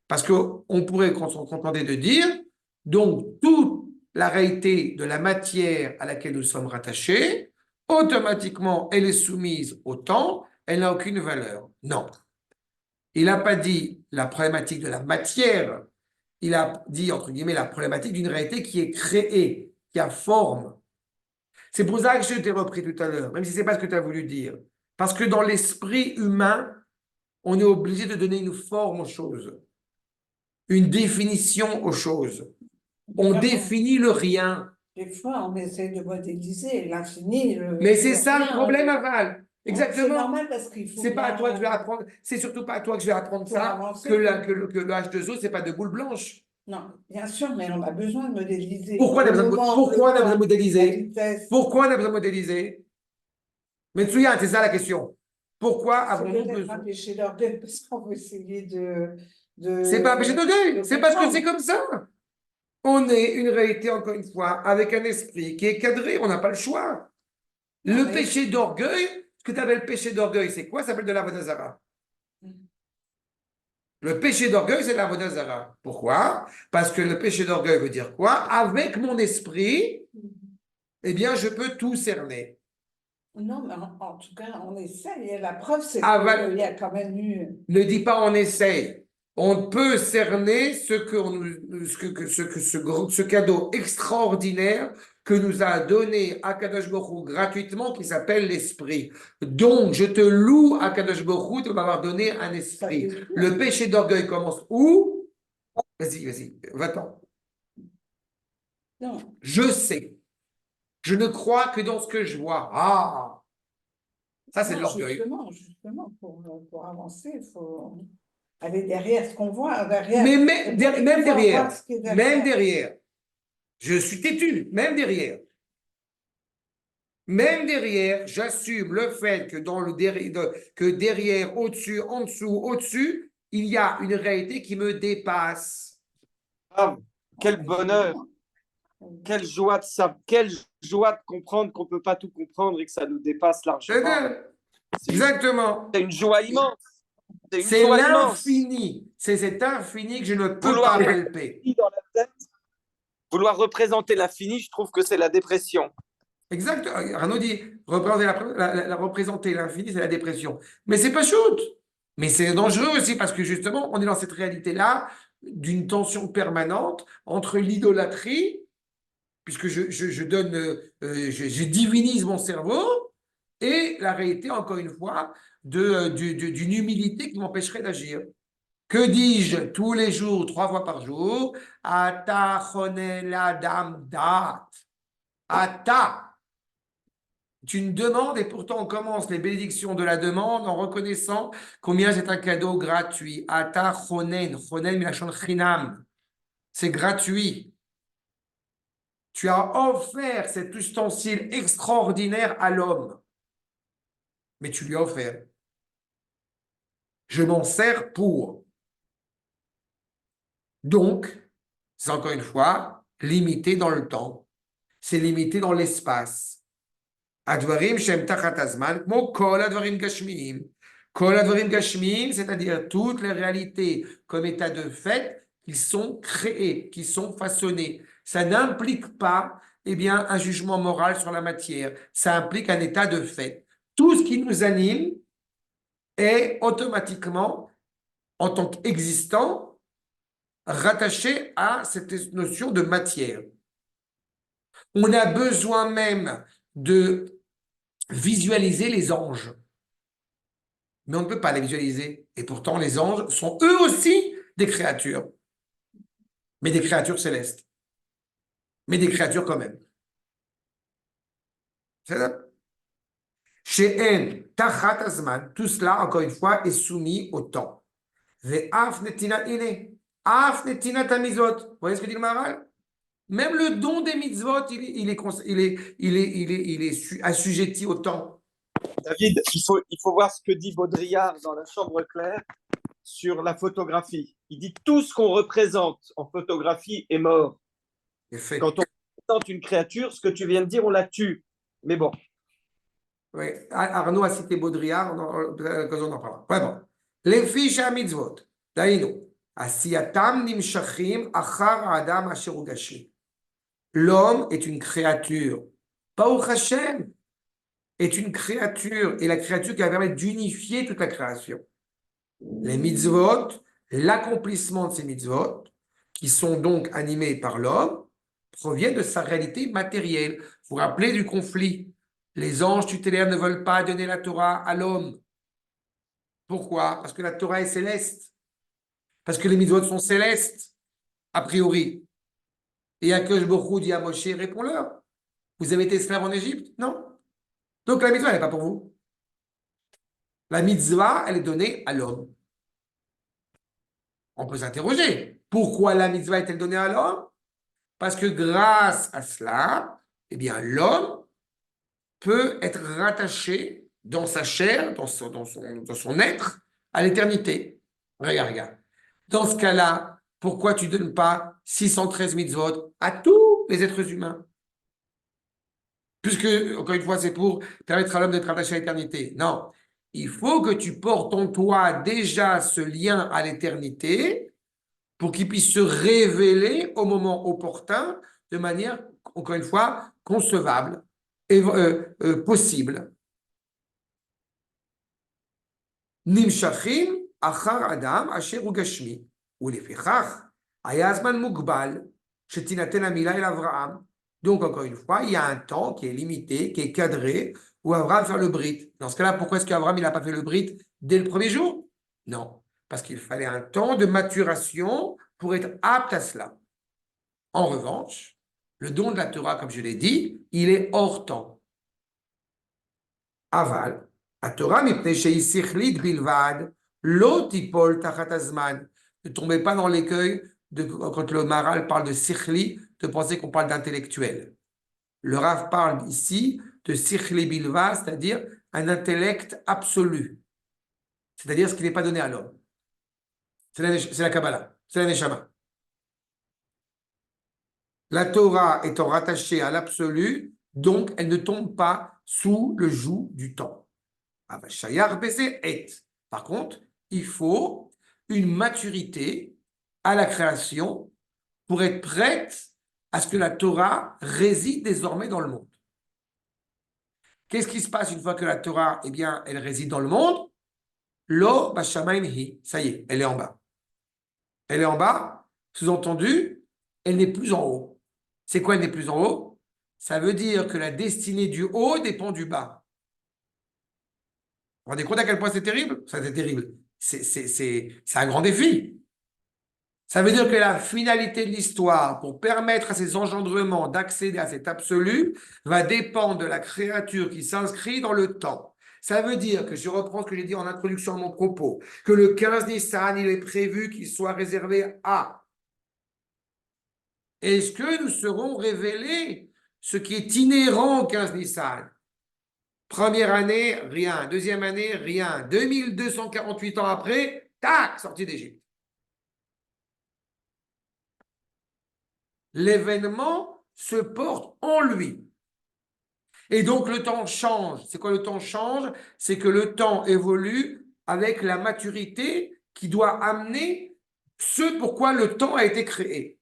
A: Parce qu'on pourrait se contenter de dire, donc, toute la réalité de la matière à laquelle nous sommes rattachés, automatiquement, elle est soumise au temps, elle n'a aucune valeur. Non. Il n'a pas dit la problématique de la matière, il a dit, entre guillemets, la problématique d'une réalité qui est créée, qui a forme. C'est pour ça que je t'ai repris tout à l'heure, même si ce n'est pas ce que tu as voulu dire. Parce que dans l'esprit humain, on est obligé de donner une forme aux choses, une définition aux choses. On définit le rien.
D: Des fois, on essaie de modéliser l'infini.
A: Mais c'est ça le
D: rien.
A: problème, Aval.
D: C'est
A: Exactement.
D: normal parce qu'il faut.
A: C'est pas à
D: bien-
A: toi que je vais apprendre. C'est surtout pas à toi que je vais apprendre
D: Pour
A: ça.
D: avancer.
A: Que le H2O, c'est pas de boule blanche.
D: Non, bien sûr, mais on a besoin de modéliser.
A: Pourquoi on a besoin de modéliser?
D: La vitesse.
A: Pourquoi on a besoin de modéliser? Mais Tsuyan, c'est ça la question. Pourquoi
D: C'est
A: avons-nous
D: peut-être
A: besoin?
D: un péché d'orgueil parce qu'on veut essayer de.
A: C'est pas un péché d'orgueil.
D: de
A: C'est parce que
D: comprendre.
A: c'est comme ça. On est une réalité, encore une fois, avec un esprit qui est cadré. On n'a pas le choix.
D: Non,
A: Le
D: mais-
A: péché d'orgueil, ce que tu appelles péché d'orgueil, c'est quoi? Ça s'appelle de l'Avodah Zarah. Le péché d'orgueil, c'est l'Avodah Zarah. Pourquoi? Parce que le péché d'orgueil veut dire quoi? Avec mon esprit, eh bien, je peux tout cerner.
D: Non, mais en tout cas, on essaye. Et la preuve, c'est
A: Ah,
D: qu'il y a quand même eu.
A: Ne dis pas on essaye. On peut cerner ce cadeau extraordinaire que nous a donné Akadosh Baruch Hu gratuitement, qui s'appelle l'esprit. Donc, je te loue, Akadosh Baruch Hu, de m'avoir donné un esprit. Le péché d'orgueil commence où? Vas-y, va-t'en.
D: Non.
A: Je sais. Je ne crois que dans ce que je vois. Ah! Ça, c'est de
D: Non,
A: l'orgueil.
D: Justement, pour avancer, il faut aller derrière ce qu'on voit, derrière.
A: Mais
D: On
A: même
D: peut voir
A: derrière,
D: ce qui est
A: même derrière, je suis têtu, même derrière, j'assume le fait que que derrière, au-dessus, en dessous, au-dessus, il y a une réalité qui me dépasse.
B: Ah, quel bonheur, quelle joie de comprendre qu'on ne peut pas tout comprendre et que ça nous dépasse largement.
A: Exactement.
B: C'est une joie immense.
A: C'est l'infini. C'est cet infini que je ne peux pas palper.
B: Dans la tête, vouloir représenter l'infini, je trouve que c'est la dépression.
A: Exact. Arnaud dit représenter l'infini, c'est la dépression. Mais c'est pas shoot. Mais c'est dangereux aussi parce que justement, on est dans cette réalité-là d'une tension permanente entre l'idolâtrie, puisque je donne, je divinise mon cerveau, et la réalité, encore une fois, d'une humilité qui m'empêcherait d'agir. Que dis-je tous les jours, 3 fois par jour? Ata chonel adam dat. Ata. C'est une demande et pourtant on commence les bénédictions de la demande en reconnaissant combien c'est un cadeau gratuit. Ata chonen. Chonen milachon chinam. C'est gratuit. Tu as offert cet ustensile extraordinaire à l'homme. Mais tu lui as offert. Je m'en sers pour. Donc, c'est encore une fois limité dans le temps. C'est limité dans l'espace. Advarim shem tachat azman, mo kol advarim gashmiim. Kol advarim gashmiim, c'est-à-dire toutes les réalités comme état de fait qui sont créées, qui sont façonnées. Ça n'implique pas, eh bien, un jugement moral sur la matière. Ça implique un état de fait. Tout ce qui nous anime est automatiquement, en tant qu'existant, rattaché à cette notion de matière. On a besoin même de visualiser les anges. Mais on ne peut pas les visualiser. Et pourtant, les anges sont eux aussi des créatures. Mais des créatures célestes. Mais des créatures quand même. C'est ça. Chez En, Tachat Azman, tout cela, encore une fois, est soumis au temps. Ve'af netina ine. Af netina tamizot. Vous voyez ce que dit le Maharal? Même le don des mitzvot, il est assujetti au temps.
B: David, il faut voir ce que dit Baudrillard dans La Chambre claire sur la photographie. Il dit tout ce qu'on représente en photographie est mort.
A: Effet.
B: Quand on représente une créature, ce que tu viens de dire, on la tue. Mais bon.
A: Oui, Arnaud a cité Baudrillard, on en parlera. Vraiment. Les fiches à mitzvot. Daïno. Asiyatam nimshachim achar adam asher ugashi. L'homme est une créature. Baruch Hashem est une créature. Et la créature qui va permettre d'unifier toute la création. Les mitzvot, l'accomplissement de ces mitzvot, qui sont donc animés par l'homme, proviennent de sa réalité matérielle. Vous vous rappelez du conflit? Les anges tutélaires ne veulent pas donner la Torah à l'homme. Pourquoi? Parce que la Torah est céleste. Parce que les mitzvot sont célestes, a priori. Et Akadosh Baruch Hu dit à Moshe, réponds-leur. Vous avez été esclave en Égypte? Non. Donc la mitzvah, elle n'est pas pour vous. La mitzvah, elle est donnée à l'homme. On peut s'interroger. Pourquoi la mitzvah est-elle donnée à l'homme? Parce que grâce à cela, eh bien, l'homme peut être rattaché dans sa chair, dans son être, à l'éternité. Regarde. Dans ce cas-là, pourquoi tu ne donnes pas 613 mitzvot à tous les êtres humains? Puisque, encore une fois, c'est pour permettre à l'homme d'être attaché à l'éternité. Non. Il faut que tu portes en toi déjà ce lien à l'éternité pour qu'il puisse se révéler au moment opportun de manière, encore une fois, concevable et possible. Nimshachim achar adam asher ugashmi ulefichach hayazman mugbal shetinaten amila el Avraham. Donc, encore une fois, il y a un temps qui est limité, qui est cadré, où Abraham fait le brit. Dans ce cas-là, pourquoi est-ce qu'Abraham n'a pas fait le brit dès le premier jour? Non, parce qu'il fallait un temps de maturation pour être apte à cela. En revanche, le don de la Torah, comme je l'ai dit, il est hors temps. Aval, la Torah, mipnei sheisichlit bilvad, lo tipol tachat azman. Ne tombez pas dans l'écueil quand le Maharal parle de sichli, de penser qu'on parle d'intellectuel. Le Rav parle ici de sichli bilvad, c'est-à-dire un intellect absolu. C'est-à-dire ce qui n'est pas donné à l'homme. C'est la Kabbalah, c'est la Neshama. La Torah étant rattachée à l'absolu, donc elle ne tombe pas sous le joug du temps. Par contre, il faut une maturité à la création pour être prête à ce que la Torah réside désormais dans le monde. Qu'est-ce qui se passe une fois que la Torah, eh bien, elle réside dans le monde? Lo bashamayim hi. Ça y est, elle est en bas. Elle est en bas, sous-entendu, elle n'est plus en haut. C'est quoi, elle n'est plus en haut? Ça veut dire que la destinée du haut dépend du bas. Vous vous rendez compte à quel point c'est terrible? Ça, c'est terrible. C'est un grand défi. Ça veut dire que la finalité de l'histoire, pour permettre à ces engendrements d'accéder à cet absolu, va dépendre de la créature qui s'inscrit dans le temps. Ça veut dire que, je reprends ce que j'ai dit en introduction à mon propos, que le 15 Nissan, il est prévu qu'il soit réservé à. Est-ce que nous serons révélés ce qui est inhérent au 15 Nissan? Première année, rien. Deuxième année, rien. 2248 ans après, tac, sortie d'Égypte. L'événement se porte en lui. Et donc le temps change. C'est quoi le temps change? C'est que le temps évolue avec la maturité qui doit amener ce pourquoi le temps a été créé.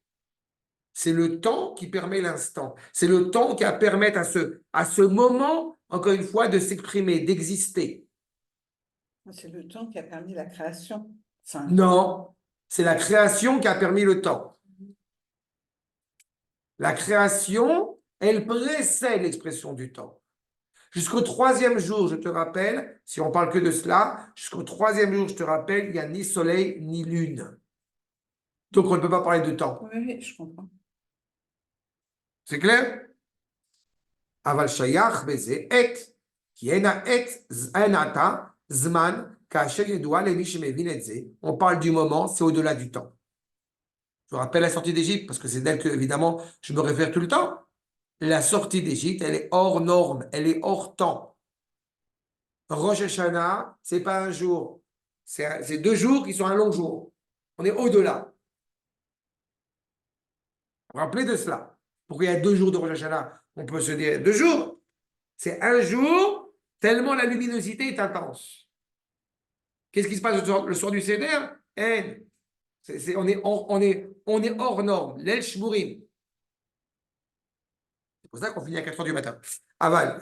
A: C'est le temps qui permet l'instant. C'est le temps qui va permettre à ce moment, encore une fois, de s'exprimer, d'exister.
D: C'est le temps qui a permis la création. Enfin,
A: Non, c'est la création qui a permis le temps. La création, elle précède l'expression du temps. Jusqu'au troisième jour, je te rappelle, si on parle que de cela, jusqu'au troisième jour, je te rappelle, il n'y a ni soleil ni lune. Donc, on ne peut pas parler de temps.
D: oui, je comprends.
A: C'est clair? Aval shayach beze et, qui ena et enata zman kasher yedua lemi shemevin et ze. On parle du moment, c'est au-delà du temps. Je vous rappelle la sortie d'Égypte, parce que c'est d'elle que, évidemment, je me réfère tout le temps. La sortie d'Égypte, elle est hors norme, elle est hors temps. Rosh Hashanah, ce n'est pas un jour, c'est 2 jours qui sont un long jour. On est au-delà. Vous vous rappelez de cela? Pourquoi il y a 2 jours de Rosh Hashanah? On peut se dire 2 jours. C'est un jour, tellement la luminosité est intense. Qu'est-ce qui se passe le soir du Seder? On est hors norme. L'El Shmurim. C'est pour ça qu'on finit à 4 heures du matin. Aval.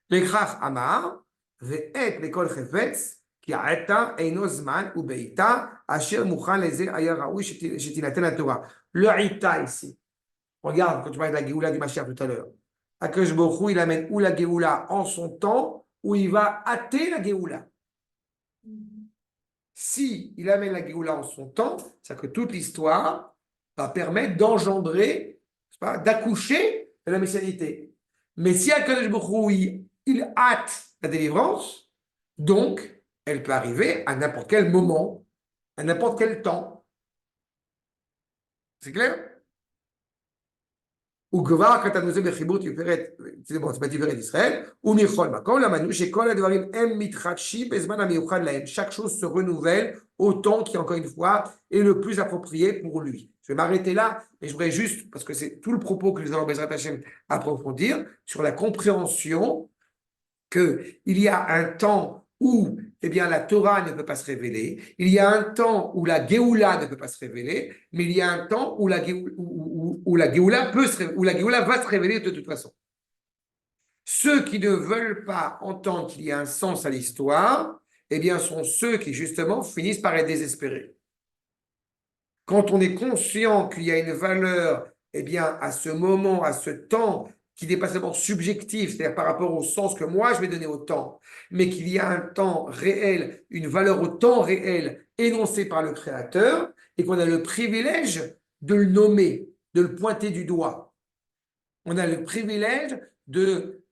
A: L'Ekrach Amar, Ve'et Lekol Chefetz, כי העתה אינו זמן ובעיתה אשר מוכן לזה היה ראוי שתינתן התורה. Le עיתה ici. Regarde, quand tu parlais de la Géoula du Mashiach tout à l'heure. Akash Baruch Hu, il amène ou la Géoula en son temps, ou il va hâter la Géoula. Si il amène la Géoula en son temps, c'est-à-dire que toute l'histoire va permettre d'engendrer, d'accoucher de la messianité. Mais si Akash Baruch Hu, il hâte la délivrance, donc elle peut arriver à n'importe quel moment, à n'importe quel temps. C'est clair? וכבר כתבנו זה בחיבור תפארת, בתפארת ישראל, ומכל מקום למדנו שכל הדברים הם מתחדשים בזמן המיוחד להם. Chaque chose se renouvelle au temps qui, encore une fois, est le plus approprié pour lui. Je vais m'arrêter là, mais je voudrais juste, parce que c'est tout le propos que nous allons Bezrat Hashem approfondir, sur la compréhension qu'il y a un temps où eh bien, la Torah ne peut pas se révéler, il y a un temps où la Géoula ne peut pas se révéler, mais il y a un temps où la Géoula va se révéler de toute façon. Ceux qui ne veulent pas entendre qu'il y a un sens à l'histoire, eh bien, sont ceux qui, justement, finissent par être désespérés. Quand on est conscient qu'il y a une valeur, eh bien, à ce moment, à ce temps, qui n'est pas seulement subjectif, c'est-à-dire par rapport au sens que moi je vais donner au temps, mais qu'il y a un temps réel, une valeur au temps réel énoncée par le Créateur, et qu'on a le privilège de le nommer, de le pointer du doigt. On a le privilège de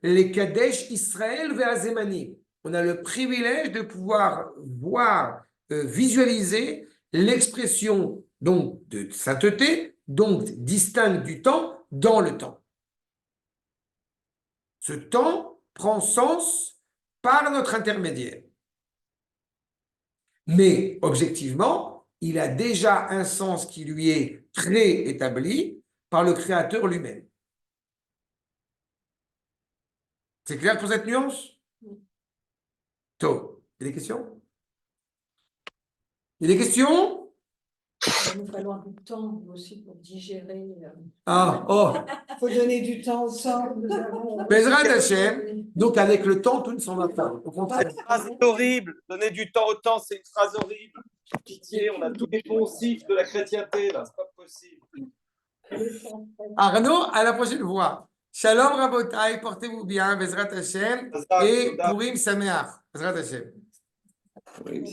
A: les Kadesh Israël ve'azemani. On a le privilège de pouvoir voir, visualiser l'expression donc de sainteté, donc distincte du temps, dans le temps. Ce temps prend sens par notre intermédiaire. Mais objectivement, il a déjà un sens qui lui est préétabli par le Créateur lui-même. C'est clair pour cette nuance? Tôt. Il y a des questions? Il y a des questions?
E: va nous falloir du temps nous aussi pour digérer.
A: Ah, oh,
D: Il faut donner du temps au temps.
E: Nous avons-
A: Bezrat Hashem. Donc, avec le temps, tout ne s'en va pas. Au contraire.
B: Cette phrase est horrible. Donner du temps au temps, c'est une phrase horrible. Pitié, on a tous les poncifs de la chrétienté, là. C'est pas possible.
A: Arnaud, à la prochaine fois. Shalom Rabotai, portez-vous bien, Bezrat Hashem. Et Purim Sameach. Bezrat Hashem.